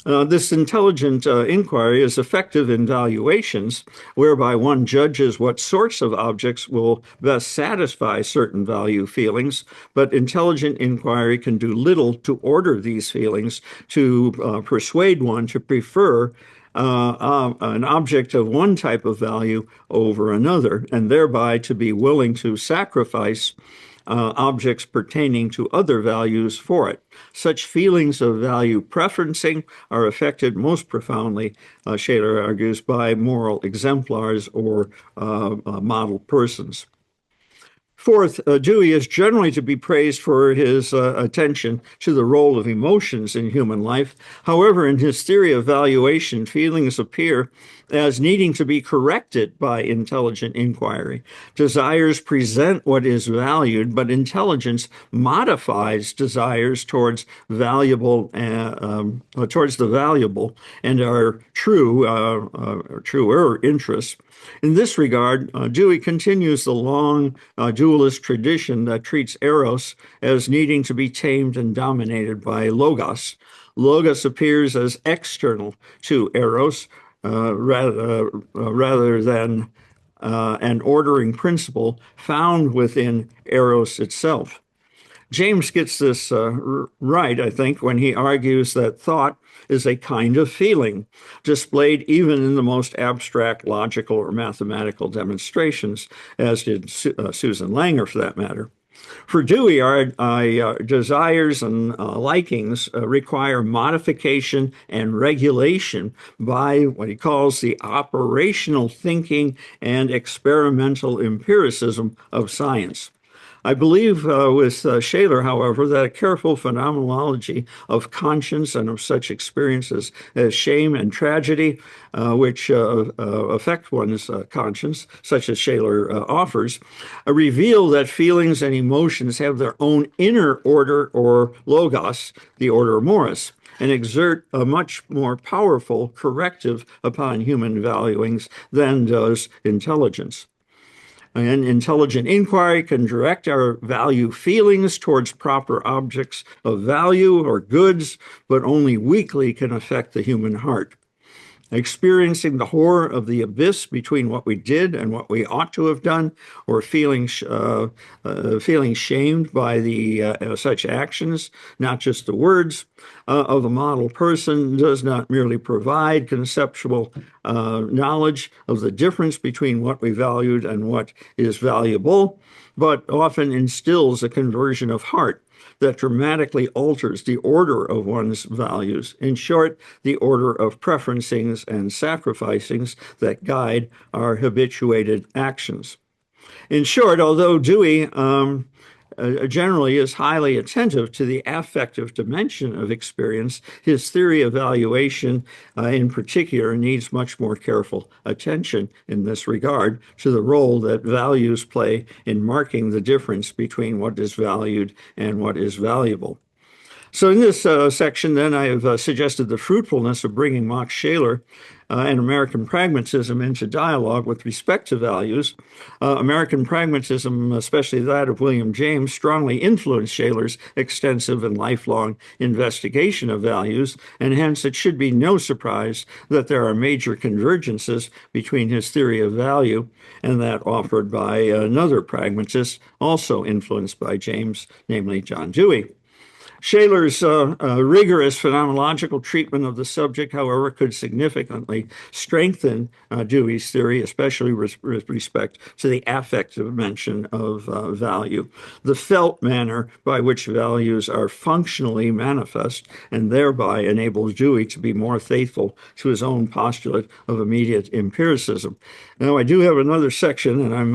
This intelligent inquiry is effective in valuations, whereby one judges what sorts of objects will best satisfy certain value feelings, but intelligent inquiry can do little to order these feelings, to persuade one to prefer an object of one type of value over another, and thereby to be willing to sacrifice objects pertaining to other values for it. Such feelings of value preferencing are affected most profoundly, Scheler argues, by moral exemplars or model persons. Fourth, Dewey is generally to be praised for his attention to the role of emotions in human life. However, in his theory of valuation, feelings appear as needing to be corrected by intelligent inquiry. Desires present what is valued, but intelligence modifies desires towards the valuable and our truer interests. In this regard, Dewey continues the long dualist tradition that treats eros as needing to be tamed and dominated by logos. Logos appears as external to eros rather than an ordering principle found within eros itself. James gets this right, I think, when he argues that thought is a kind of feeling, displayed even in the most abstract logical or mathematical demonstrations, as did Susan Langer, for that matter. For Dewey, our desires and likings require modification and regulation by what he calls the operational thinking and experimental empiricism of science. I believe with Scheler, however, that a careful phenomenology of conscience and of such experiences as shame and tragedy, which affect one's conscience, such as Scheler offers, reveal that feelings and emotions have their own inner order or logos, the order moris, and exert a much more powerful corrective upon human valuings than does intelligence. And intelligent inquiry can direct our value feelings towards proper objects of value or goods, but only weakly can affect the human heart. Experiencing the horror of the abyss between what we did and what we ought to have done, or feeling shamed by such actions, not just the words of the model person, does not merely provide conceptual knowledge of the difference between what we valued and what is valuable, but often instills a conversion of heart that dramatically alters the order of one's values. In short, the order of preferencings and sacrificings that guide our habituated actions. In short, although Dewey generally is highly attentive to the affective dimension of experience, his theory of valuation in particular needs much more careful attention in this regard to the role that values play in marking the difference between what is valued and what is valuable. So in this section, then, I have suggested the fruitfulness of bringing Max Scheler and American pragmatism into dialogue with respect to values. American pragmatism, especially that of William James, strongly influenced Scheler's extensive and lifelong investigation of values, and hence it should be no surprise that there are major convergences between his theory of value and that offered by another pragmatist, also influenced by James, namely John Dewey. Scheler's rigorous phenomenological treatment of the subject, however, could significantly strengthen Dewey's theory, especially with respect to the affective dimension of value, the felt manner by which values are functionally manifest, and thereby enables Dewey to be more faithful to his own postulate of immediate empiricism. Now, I do have another section, and I'm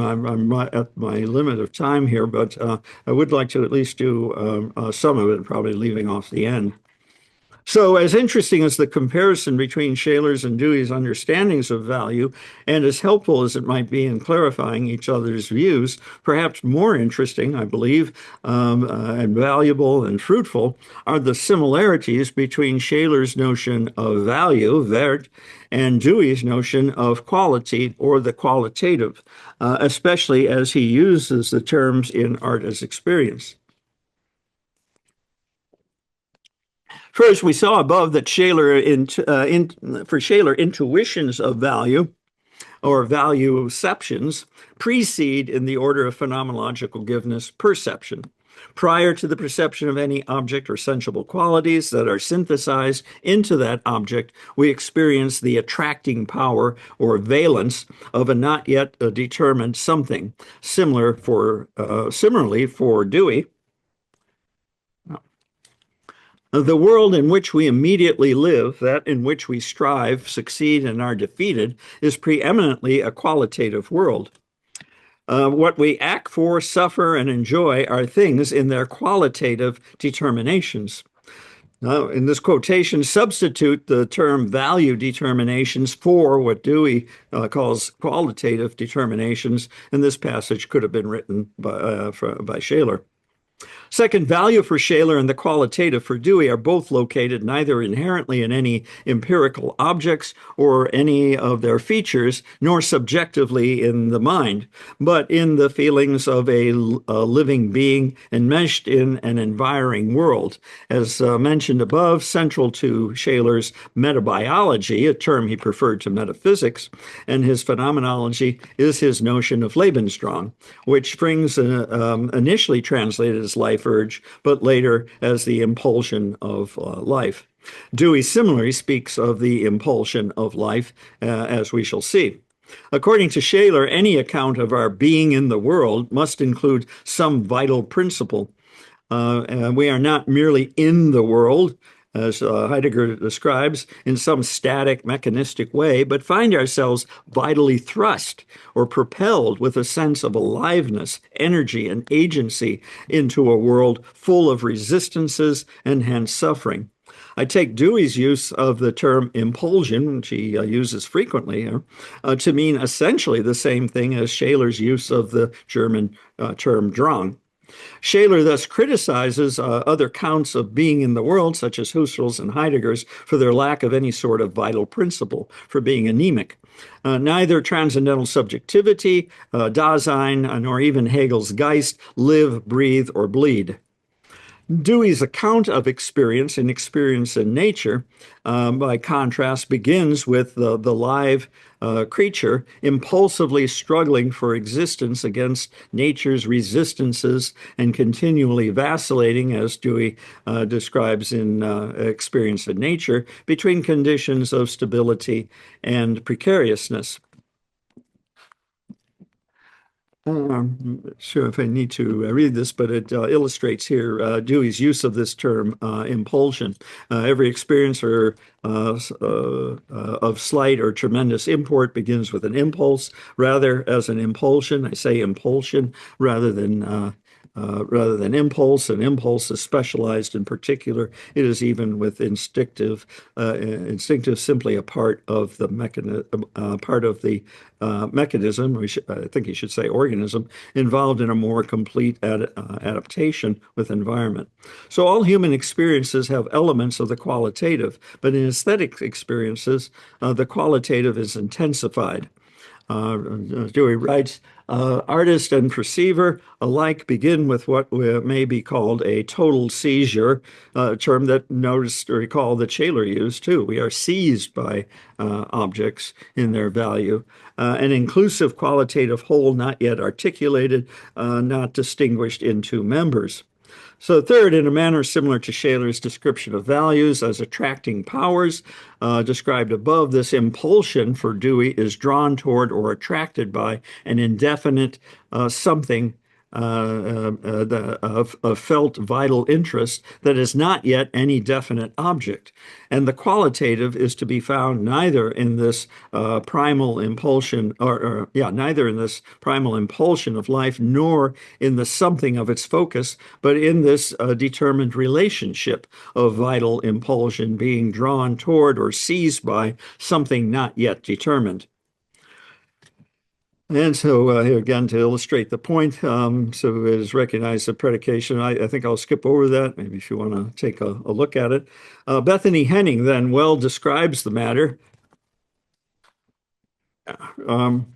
at my limit of time here, but I would like to at least do some of it, probably leaving off the end. So, as interesting as the comparison between Scheler's and Dewey's understandings of value, and as helpful as it might be in clarifying each other's views, perhaps more interesting, I believe, and valuable and fruitful, are the similarities between Scheler's notion of value, Wert, and Dewey's notion of quality, or the qualitative, especially as he uses the terms in Art as Experience. First, we saw above that for Scheler, intuitions of value or valueceptions precede in the order of phenomenological giveness perception. Prior to the perception of any object or sensible qualities that are synthesized into that object, we experience the attracting power or valence of a not yet determined something. Similarly for Dewey, the world in which we immediately live, that in which we strive, succeed, and are defeated, is preeminently a qualitative world. What we act for, suffer, and enjoy are things in their qualitative determinations. Now, in this quotation, substitute the term value determinations for what Dewey calls qualitative determinations, and this passage could have been written by Scheler. Second, value for Scheler and the qualitative for Dewey are both located neither inherently in any empirical objects or any of their features, nor subjectively in the mind, but in the feelings of a living being enmeshed in an environing world. As mentioned above, central to Scheler's metabiology, a term he preferred to metaphysics, and his phenomenology is his notion of Lebensdrang, which springs initially translated as life urge, but later as the impulsion of life. Dewey similarly speaks of the impulsion of life, as we shall see. According to Scheler, any account of our being in the world must include some vital principle. We are not merely in the world, as Heidegger describes, in some static, mechanistic way, but find ourselves vitally thrust or propelled with a sense of aliveness, energy, and agency into a world full of resistances and hence suffering. I take Dewey's use of the term impulsion, which he uses frequently, to mean essentially the same thing as Scheler's use of the German term Drang. Scheler thus criticizes other counts of being in the world, such as Husserl's and Heidegger's, for their lack of any sort of vital principle, for being anemic. Neither transcendental subjectivity, Dasein, nor even Hegel's Geist live, breathe, or bleed. Dewey's account of experience and experience in nature, by contrast, begins with the live creature impulsively struggling for existence against nature's resistances and continually vacillating, as Dewey describes in Experience in Nature, between conditions of stability and precariousness. Sure if I need to read this, but it illustrates here Dewey's use of this term, impulsion. Every experience of slight or tremendous import begins with an impulse, rather as an impulsion. I say impulsion rather than impulse. An impulse is specialized in particular. It is even with instinctive, simply a part of the mechanism. I think you should say organism involved in a more complete adaptation with environment. So all human experiences have elements of the qualitative, but in aesthetic experiences, the qualitative is intensified. Dewey writes, artist and perceiver alike begin with what may be called a total seizure, a term that notice or recall that Scheler used too. We are seized by objects in their value. An inclusive qualitative whole not yet articulated, not distinguished into members. So third, in a manner similar to Scheler's description of values as attracting powers, described above, this impulsion for Dewey is drawn toward or attracted by an indefinite something of felt vital interest that is not yet any definite object. And the qualitative is to be found neither in this primal impulsion, neither in this primal impulsion of life, nor in the something of its focus, but in this determined relationship of vital impulsion being drawn toward or seized by something not yet determined. And so here again, to illustrate the point, so it is recognized the predication. I think I'll skip over that, maybe if you want to take a look at it. Bethany Henning then well describes the matter. Um,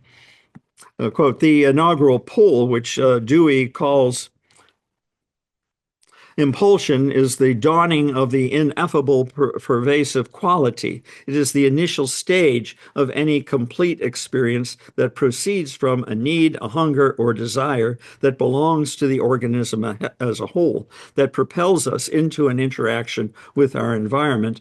quote, the inaugural pull, which Dewey calls impulsion, is the dawning of the ineffable pervasive quality. It is the initial stage of any complete experience that proceeds from a need, a hunger, or desire that belongs to the organism as a whole, that propels us into an interaction with our environment.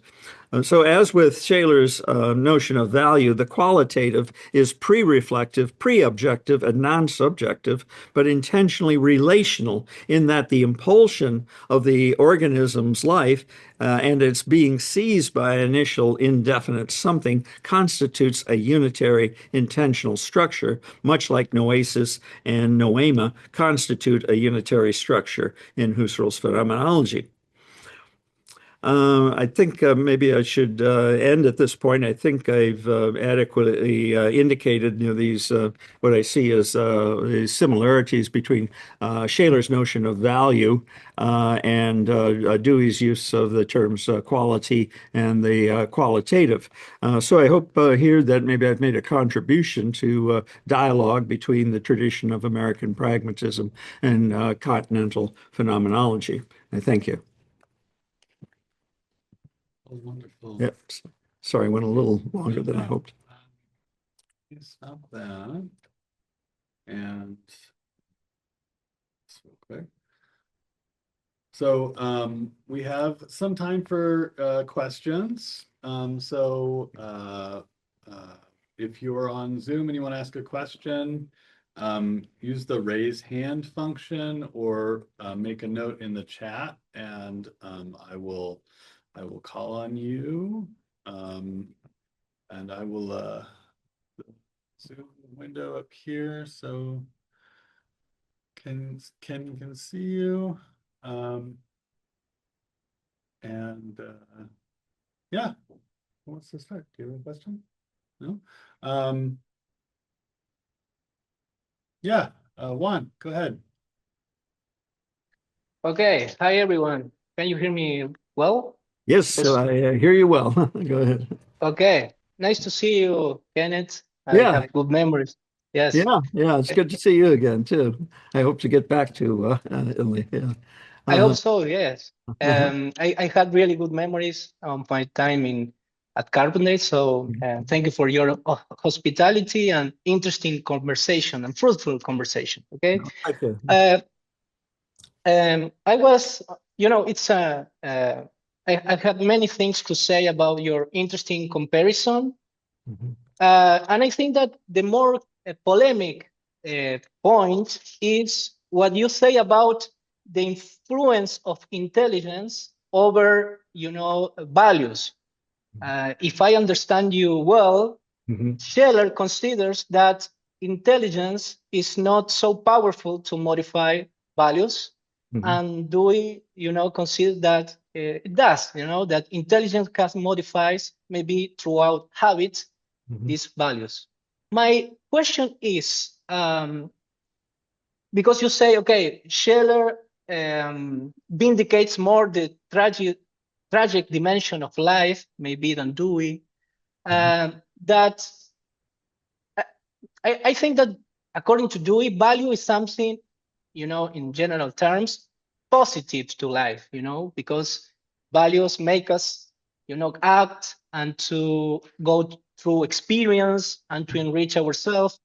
So, as with Scheler's notion of value, the qualitative is pre-reflective, pre-objective, and non-subjective, but intentionally relational in that the impulsion of the organism's life and its being seized by an initial indefinite something constitutes a unitary intentional structure, much like noesis and noema constitute a unitary structure in Husserl's phenomenology. I think maybe I should end at this point. I think I've adequately indicated, these what I see as the similarities between Scheler's notion of value and Dewey's use of the terms quality and the qualitative. So I hope here that maybe I've made a contribution to dialogue between the tradition of American pragmatism and continental phenomenology. I thank you. Oh, wonderful. Yep. Sorry, went a little longer than I hoped. Stop that. And just real quick. So we have some time for questions. If you're on Zoom and you want to ask a question, use the raise hand function or make a note in the chat, and I will call on you, and I will zoom window up here so can see you. Yeah, who wants to start? Do you have a question? No? Yeah, Juan, go ahead. Okay, hi everyone. Can you hear me well? Yes, I hear you well. Go ahead. Okay, nice to see you, Kenneth. I Yeah. have good memories. Yes. Yeah, it's good to see you again too. I hope to get back to Italy. Yeah. I hope so, yes. I had really good memories of my time at Carbondale, so thank you for your hospitality and interesting conversation and fruitful conversation, okay? Okay. I was, I had many things to say about your interesting comparison. And I think that the more polemic point is what you say about the influence of intelligence over, values. If I understand you well, Scheler considers that intelligence is not so powerful to modify values, and Dewey, consider that it does. That intelligence can modifies maybe throughout habits these values. My question is, because you say, okay, Scheler vindicates more the tragic dimension of life, maybe than Dewey. That I think that according to Dewey, value is something, in general terms, positive to life, because values make us, act and to go through experience and to enrich ourselves.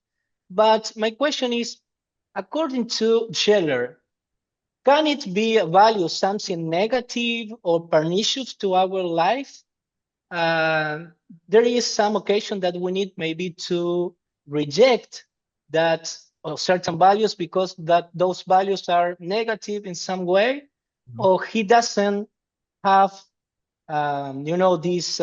But my question is, according to Scheler, can it be a value something negative or pernicious to our life? There is some occasion that we need maybe to reject that or certain values because that those values are negative in some way, or he doesn't have, this,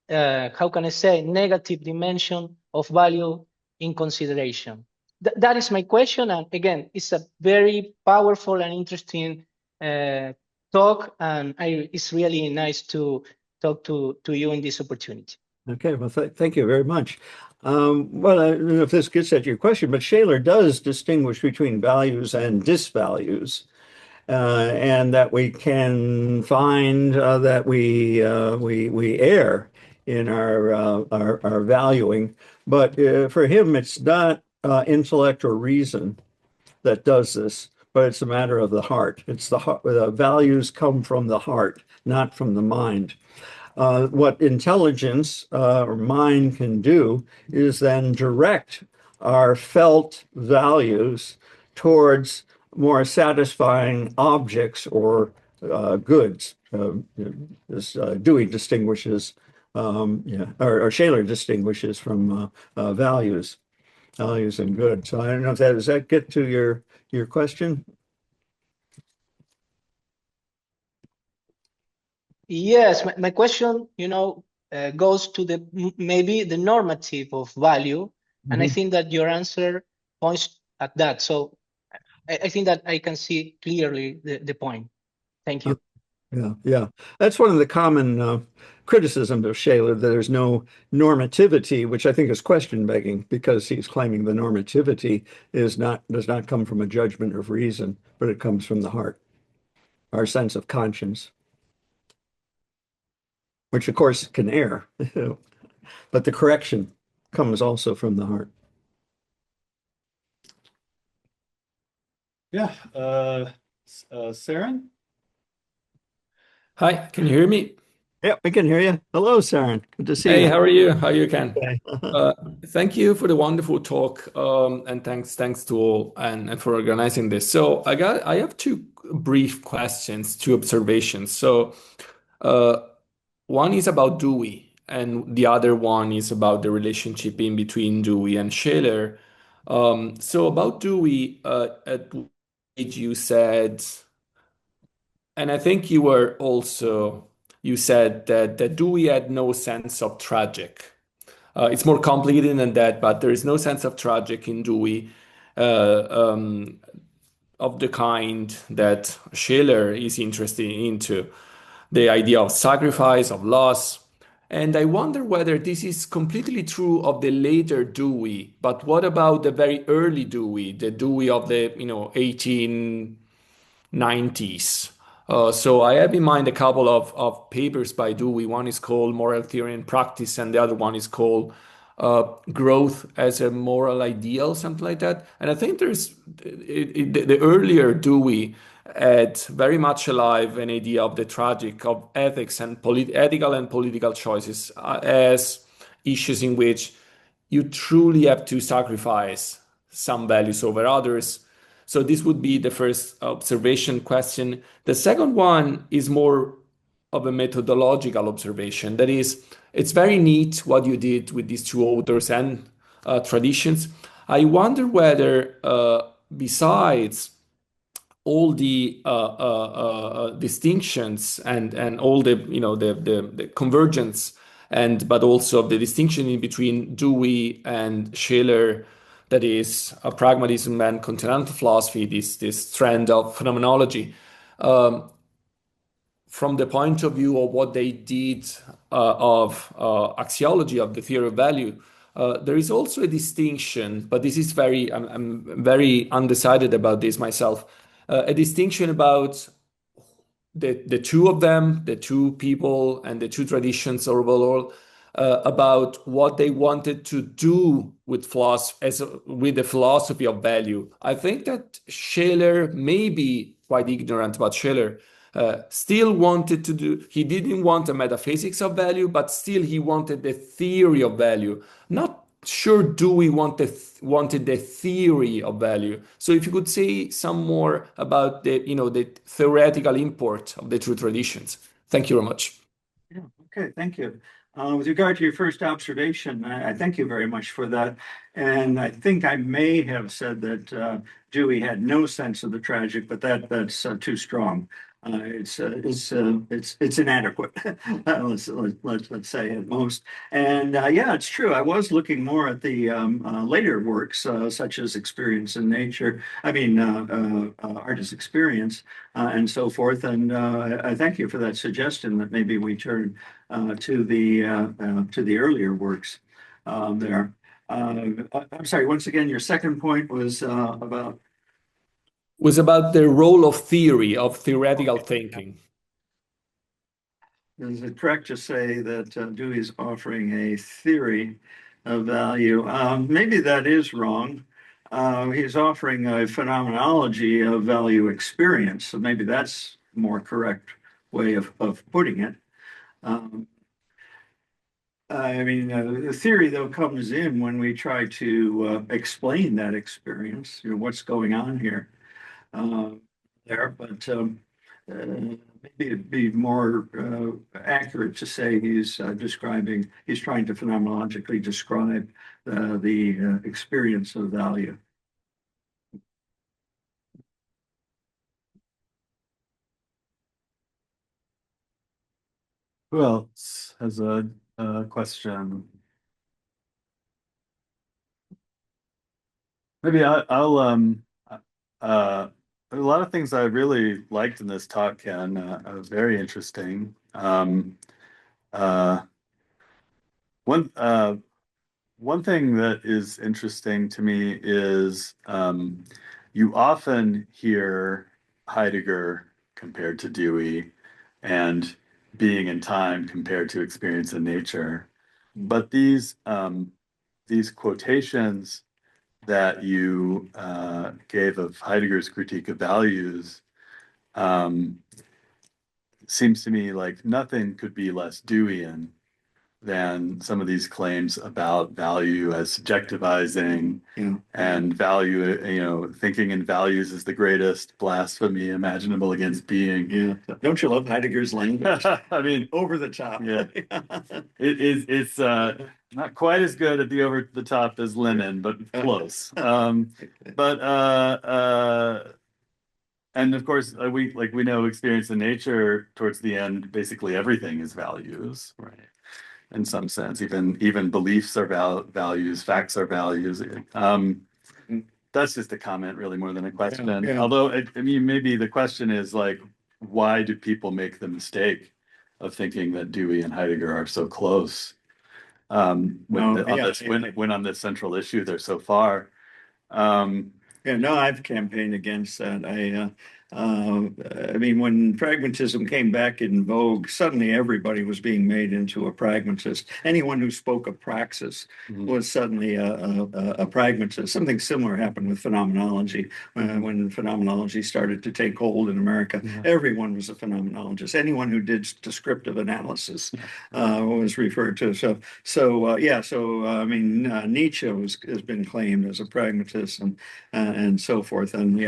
how can I say, negative dimension of value in consideration. That is my question. And again, it's a very powerful and interesting talk. And it's really nice to talk to you in this opportunity. Okay, well, thank you very much. Well, I don't know if this gets at your question, but Scheler does distinguish between values and disvalues, and that we can find that we err in our valuing. But for him, it's not intellect or reason that does this, but it's a matter of the heart. It's the heart. The values come from the heart, not from the mind. What intelligence or mind can do is then direct our felt values towards more satisfying objects or goods. As Dewey distinguishes, or Scheler distinguishes from values and goods. So I don't know if does that get to your question? Yes, my question, goes to maybe the normative of value, and I think that your answer points at that. So I think that I can see clearly the point. Thank you. Yeah. That's one of the common criticisms of Scheler, that there's no normativity, which I think is question begging, because he's claiming the normativity does not come from a judgment of reason, but it comes from the heart, our sense of conscience, which of course can err, but the correction comes also from the heart. Yeah, Saren? Hi, can you hear me? Yeah, we can hear you. Hello, Saren. Good to see Hey, you. how are you? How you, Ken? Okay. Thank you for the wonderful talk, and thanks to all and for organizing this. So I have two brief questions, two observations. So one is about Dewey, and the other one is about the relationship in between Dewey and Scheler. So about Dewey, at what age you said, and I think you said that Dewey had no sense of tragic. It's more complicated than that, but there is no sense of tragic in Dewey, of the kind that Scheler is interested into, the idea of sacrifice, of loss. And I wonder whether this is completely true of the later Dewey, but what about the very early Dewey, the Dewey of the 1890s? So I have in mind a couple of papers by Dewey. One is called Moral Theory and Practice, and the other one is called Growth as a Moral Ideal, something like that. And I think the earlier Dewey had very much alive an idea of the tragic, of ethics and ethical and political choices as issues in which you truly have to sacrifice some values over others. So this would be the first observation question. The second one is more of a methodological observation. That is, it's very neat what you did with these two authors and traditions. I wonder whether, besides all the distinctions and all the the convergence and but also the distinction in between Dewey and Scheler, that is pragmatism and continental philosophy, this trend of phenomenology. Um, from the point of view of what they did of axiology of the theory of value, there is also a distinction, but this is I'm very undecided about this myself. A distinction about the two of them, the two people and the two traditions overall, about what they wanted to do with with the philosophy of value. I think that Scheler may be quite ignorant about Scheler. Still wanted to do, he didn't want a metaphysics of value, but still he wanted the theory of value. Not sure Dewey wanted the theory of value. So if you could say some more about the theoretical import of the two traditions. Thank you very much. Yeah, okay, thank you. With regard to your first observation, I thank you very much for that. And I think I may have said that Dewey had no sense of the tragic, but that's too strong. It's inadequate. Let's say at most. And yeah, it's true. I was looking more at the later works, such as Experience in Nature. I mean, Art as Experience, and so forth. And I thank you for that suggestion that maybe we turn to the earlier works there. I'm sorry. Once again, your second point was about. Was about the role of theory, of theoretical thinking. Is it correct to say that Dewey's offering a theory of value? Maybe that is wrong. He's offering a phenomenology of value experience, so maybe that's a more correct way of putting it. I mean, the theory, though, comes in when we try to explain that experience, what's going on here. There, but maybe it'd be more accurate to say he's trying to phenomenologically describe the experience of value. Who else has a question? Maybe I'll a lot of things I really liked in this talk, Ken. Very interesting. One thing that is interesting to me is you often hear Heidegger compared to Dewey and being in time compared to experience in nature. But these quotations that you gave of Heidegger's critique of values seems to me like nothing could be less Deweyan than some of these claims about value as subjectivizing and value, thinking in values is the greatest blasphemy imaginable against being. Yeah. Don't you love Heidegger's language? I mean, over the top. Yeah. It's not quite as good at the over the top as Lenin, but close. And of course, we know experience in nature towards the end, basically everything is values, right? In some sense, even beliefs are values, facts are values. That's just a comment, really, more than a question. Yeah. Although, I mean, maybe the question is like, why do people make the mistake of thinking that Dewey and Heidegger are so close when on this central issue they're so far? Yeah, no, I've campaigned against that. I mean, when pragmatism came back in vogue, suddenly everybody was being made into a pragmatist. Anyone who spoke of praxis was suddenly a pragmatist. Something similar happened with phenomenology. When phenomenology started to take hold in America, everyone was a phenomenologist. Anyone who did descriptive analysis was referred to. So I mean, Nietzsche has been claimed as a pragmatist and so forth. And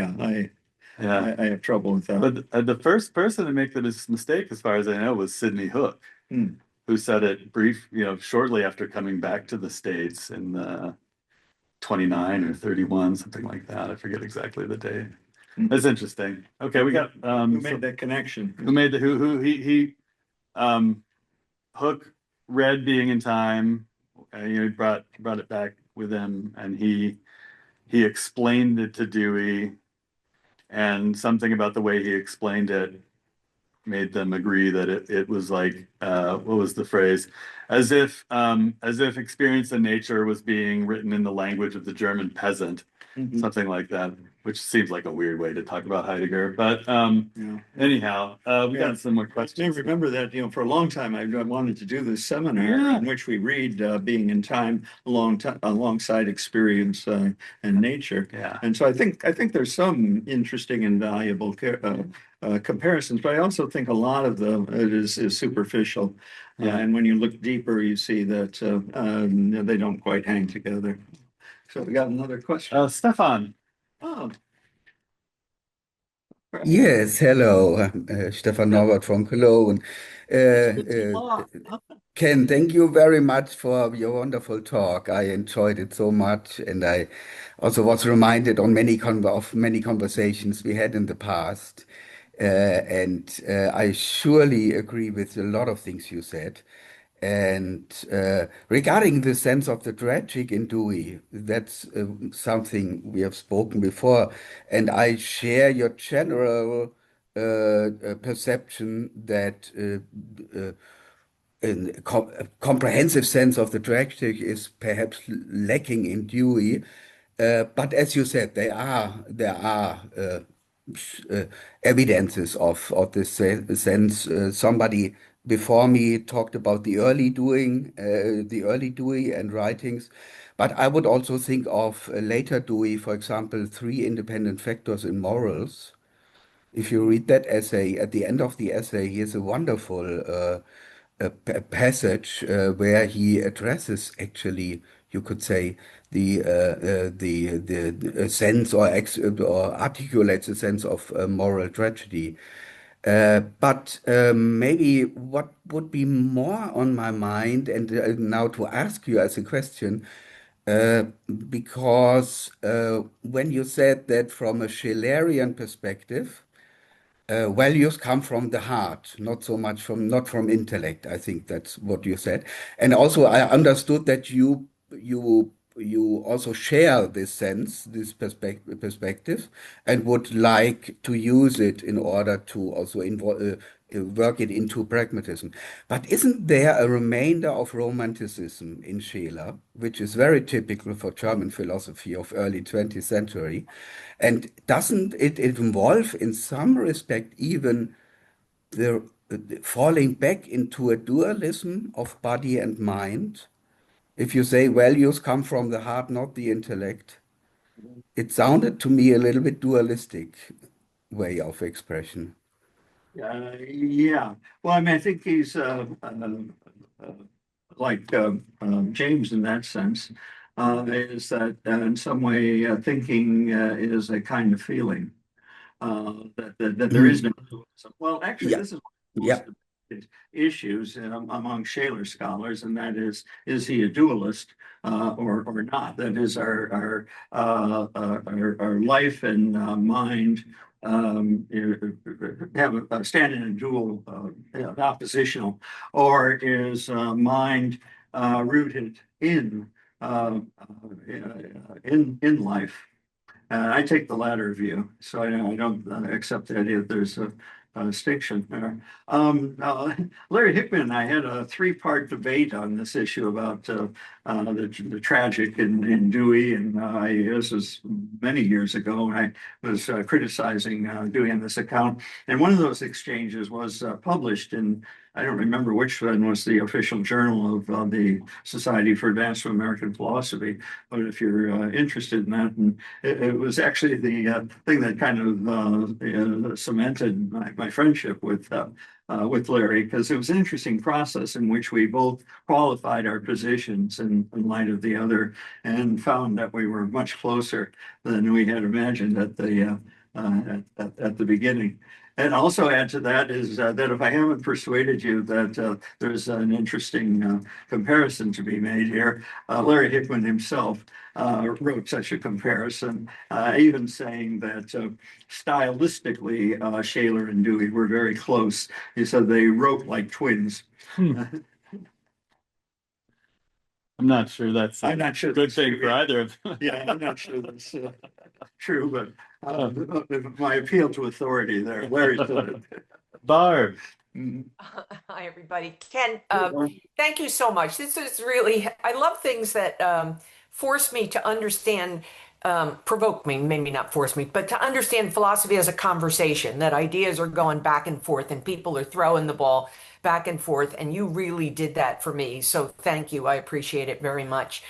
I have trouble with that. But the first person to make this mistake, as far as I know, was Sidney Hook, who said it shortly after coming back to the States in the 29 or 31, something like that. I forget exactly the day. That's interesting. Okay, we got Who made that connection? who made the who he Hook read Being in Time. He brought it back with him, and he explained it to Dewey, and something about the way he explained it made them agree that it was like what was the phrase? As if experience in nature was being written in the language of the German peasant, something like that, which seems like a weird way to talk about Heidegger. But anyhow, we got some more questions. I remember that, for a long time I wanted to do this seminar in which we read Being in Time alongside experience and nature. Yeah. And so I think there's some interesting and valuable comparisons, but I also think a lot of it is superficial. Yeah. And when you look deeper, you see that they don't quite hang together. So we got another question. Stefan. Oh, Yes, hello. Stefan Norbert from Cologne. Ken, thank you very much for your wonderful talk. I enjoyed it so much, and I also was reminded on many conversations we had in the past. I surely agree with a lot of things you said. And regarding the sense of the tragic in Dewey, that's something we have spoken before. And I share your general perception that a comprehensive sense of the tragic is perhaps lacking in Dewey. But as you said, there are evidences of this sense. Somebody before me talked about the early Dewey and writings, but I would also think of later Dewey, for example, Three Independent Factors in Morals. If you read that essay, at the end of the essay, he has a wonderful passage where he addresses, actually, you could say, the sense or articulates a sense of moral tragedy. But maybe what would be more on my mind, and now to ask you as a question, uh, because when you said that from a Schelerian perspective, values come from the heart, not so much not from intellect. I think that's what you said. And also, I understood that you also share this sense, this perspective, and would like to use it in order to also work it into pragmatism. But isn't there a remainder of romanticism in Scheler, which is very typical for German philosophy of early 20th century? And doesn't it involve, in some respect, even the falling back into a dualism of body and mind? If you say values come from the heart, not the intellect, it sounded to me a little bit dualistic way of expression. yeah. Well, I mean, I think he's like James in that sense, is that in some way thinking is a kind of feeling. That there is no dualism. Well, actually, Yeah, this is yeah. most of the issues among Scheler scholars, and that is he a dualist or not? That is our life and mind have stand in a dual, oppositional, or is mind rooted in life? I take the latter view, so I don't accept the idea that there's a distinction there. Larry Hickman and I had a three-part debate on this issue about the tragic in Dewey, and this was many years ago, and I was criticizing Dewey in this account. And one of those exchanges was published in, I don't remember which one was the official journal of the Society for Advancement of American Philosophy, but if you're interested in that, and it was actually the thing that kind of cemented my friendship with Larry, because it was an interesting process in which we both qualified our positions in light of the other, and found that we were much closer than we had imagined at at the beginning. And also add to that is that if I haven't persuaded you that there's an interesting comparison to be made here, Larry Hickman himself wrote such a comparison, even saying that stylistically, Scheler and Dewey were very close. He said they wrote like twins. I'm not sure that's I'm not sure good that's thing true. for either of them. Yeah, I'm not sure that's true, but my appeal to authority there. Larry said it. Barb. Hi, everybody. Ken, thank you so much. This is really, I love things that force me to understand, provoke me, maybe not force me, but to understand philosophy as a conversation, that ideas are going back and forth and people are throwing the ball back and forth. And you really did that for me. So thank you. I appreciate it very much.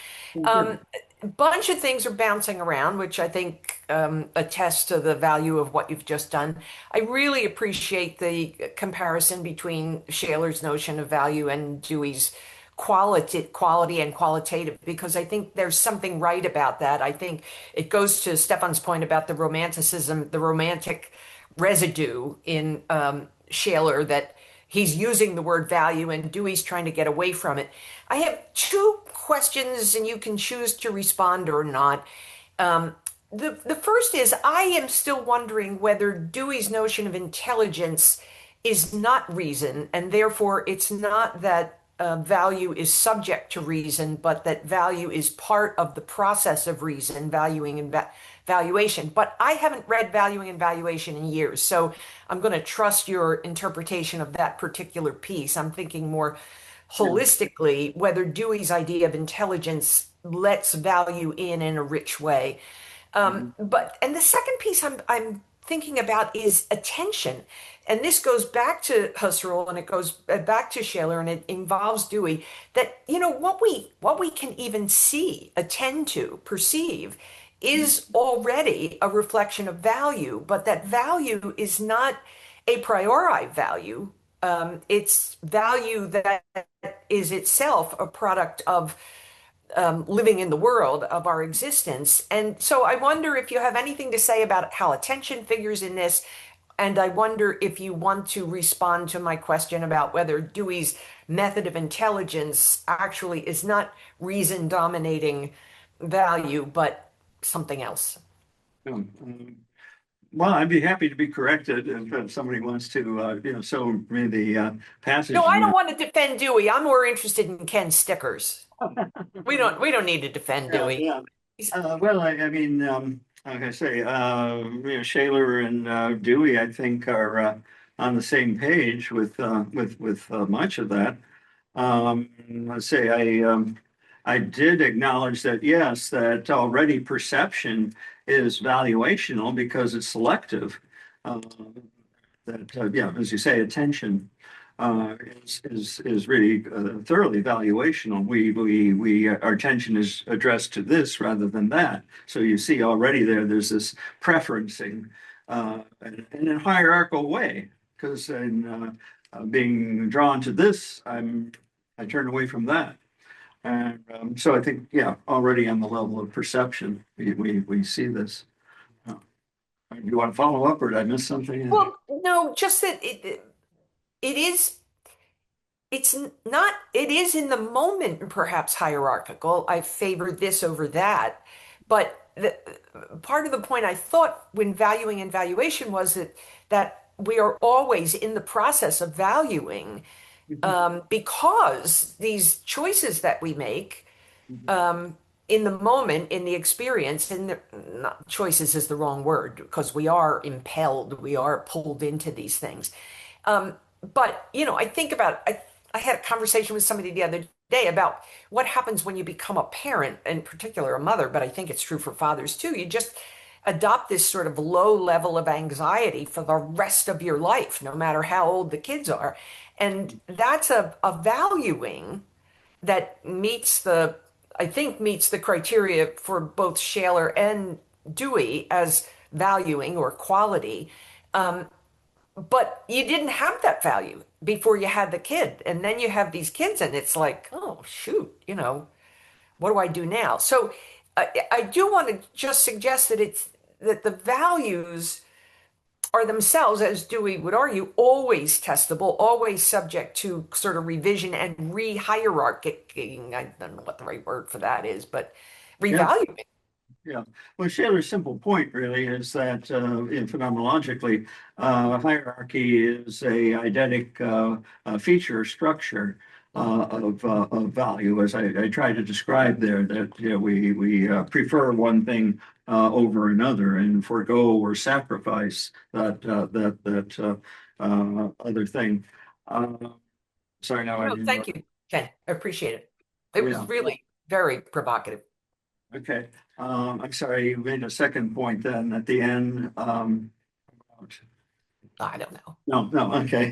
A bunch of things are bouncing around, which I think attests to the value of what you've just done. I really appreciate the comparison between Shaler's notion of value and Dewey's quality and qualitative, because I think there's something right about that. I think it goes to Stefan's point about the romanticism, the romantic residue in Scheler, that he's using the word value and Dewey's trying to get away from it. I have two questions and you can choose to respond or not. The first is, I am still wondering whether Dewey's notion of intelligence is not reason, and therefore it's not that value is subject to reason, but that value is part of the process of reason, valuing and valuation. But I haven't read Valuing and Valuation in years, so I'm going to trust your interpretation of that particular piece. I'm thinking more holistically whether Dewey's idea of intelligence lets value in a rich way. And the second piece I'm thinking about is attention. And this goes back to Husserl and it goes back to Scheler and it involves Dewey, that, you know, what we can even see, attend to, perceive is already a reflection of value, but that value is not a priori value. It's value that is itself a product of living in the world, of our existence. And so I wonder if you have anything to say about how attention figures in this. And I wonder if you want to respond to my question about whether Dewey's method of intelligence actually is not reason dominating value, but something else. Well, I'd be happy to be corrected if somebody wants to, show me the passage. No, I don't want to defend Dewey. I'm more interested in Ken Stikkers. We don't need to defend Dewey. Yeah. Well, I mean, like I say, Scheler and Dewey, I think, are on the same page with much of that. Let's say I did acknowledge that, yes, that already perception is valuational because it's selective. As you say, attention is really thoroughly valuational. Our attention is addressed to this rather than that. So you see already there's this preferencing in a hierarchical way, because in being drawn to this, I turn away from that. And so I think, already on the level of perception, we see this. Do you want to follow up, or did I miss something? Well, no, just that it is in the moment perhaps hierarchical. I favor this over that. But part of the point I thought when valuing and valuation was that we are always in the process of valuing, because these choices that we make in the moment, in the experience, not choices is the wrong word, because we are impelled, we are pulled into these things. But, I think about, I had a conversation with somebody the other day about what happens when you become a parent, in particular a mother, but I think it's true for fathers too. You just adopt this sort of low level of anxiety for the rest of your life, no matter how old the kids are. And that's a valuing that meets the criteria for both Scheler and Dewey as valuing or quality. But you didn't have that value before you had the kid. And then you have these kids and it's like, oh, shoot, what do I do now? So I do want to just suggest that the values are themselves, as Dewey would argue, always testable, always subject to sort of revision and re-hierarchying. I don't know what the right word for that is, but revaluing. Yeah. Well, Scheler's simple point really is that phenomenologically, hierarchy is a eidetic feature structure of value, as I tried to describe there. That we prefer one thing over another and forego or sacrifice that other thing. Sorry, now I No, didn't. thank you, Ken. I appreciate it. It was really very provocative. Okay, I'm sorry, you made a second point then at the end. I don't know. No, okay.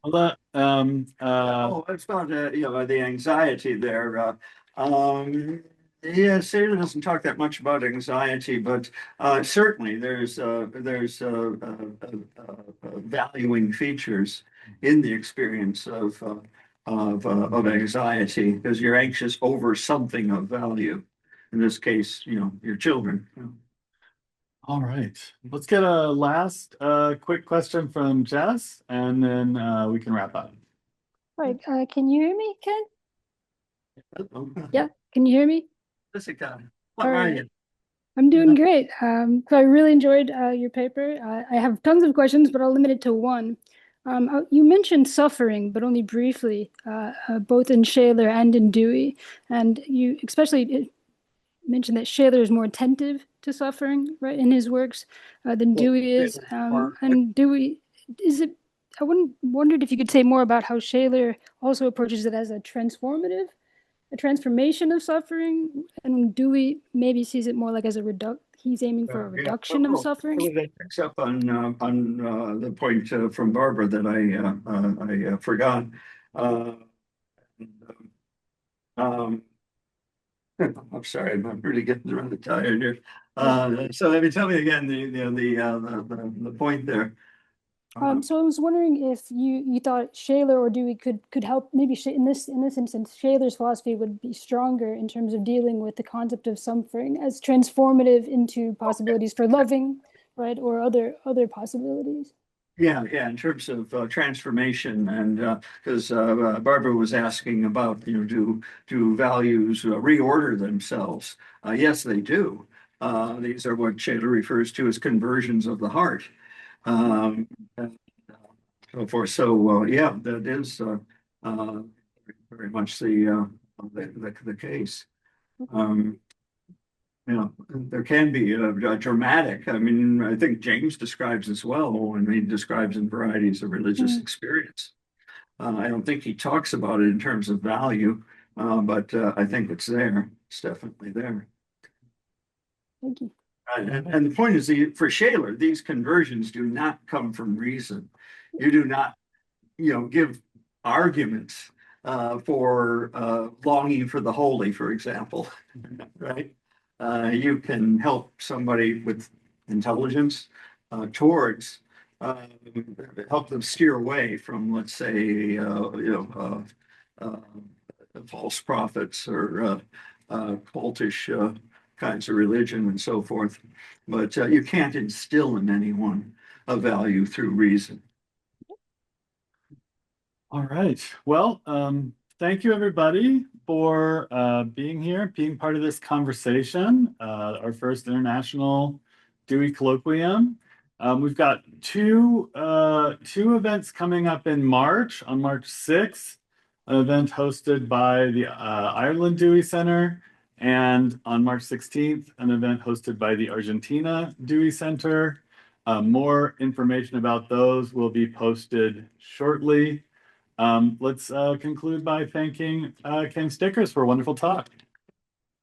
Well, It's about the anxiety there. Yeah, Sailor doesn't talk that much about anxiety, but certainly there's valuing features in the experience of anxiety because you're anxious over something of value. In this case, your children. all right. Let's get a last quick question from Jess, and then we can wrap up. Right. Can you hear me, Ken? Oh, Yeah. Can you hear me? Jessica, All how are right. you? I'm doing great. So I really enjoyed your paper. I have tons of questions, but I'll limit it to one. You mentioned suffering, but only briefly, both in Scheler and in Dewey. And you especially mentioned that Scheler is more attentive to suffering, right, in his works than Dewey is. And Dewey, is it? I wondered if you could say more about how Scheler also approaches it as a transformation of suffering, and Dewey maybe sees it more like as he's aiming for a reduction of suffering. That picks up on the point from Barbara that I forgot. I'm sorry, I'm really getting really tired here. So let me tell me again the point there. So I was wondering if you thought Scheler or Dewey could help, maybe in this instance, Scheler's philosophy would be stronger in terms of dealing with the concept of suffering as transformative into possibilities for loving, right, or other possibilities. Yeah, in terms of transformation, and because Barbara was asking about, do values reorder themselves? Yes, they do. These are what Scheler refers to as conversions of the heart. And so forth. So yeah, that is very much the case. There can be a dramatic. I mean, I think James describes as well when he describes in varieties of religious experience. I don't think he talks about it in terms of value, but I think it's there. It's definitely there. Thank you. And the point is, for Scheler, these conversions do not come from reason. You do not, give arguments for longing for the holy, for example, right? You can help somebody with intelligence towards help them steer away from, let's say, false prophets or cultish kinds of religion and so forth. But you can't instill in anyone a value through reason. All right. Well, thank you everybody for being here, being part of this conversation, our first international Dewey Colloquium. We've got two events coming up in March. On March 6th, an event hosted by the Ireland Dewey Center, and on March 16th, an event hosted by the Argentina Dewey Center. More information about those will be posted shortly. Let's conclude by thanking Ken Stikkers for a wonderful talk.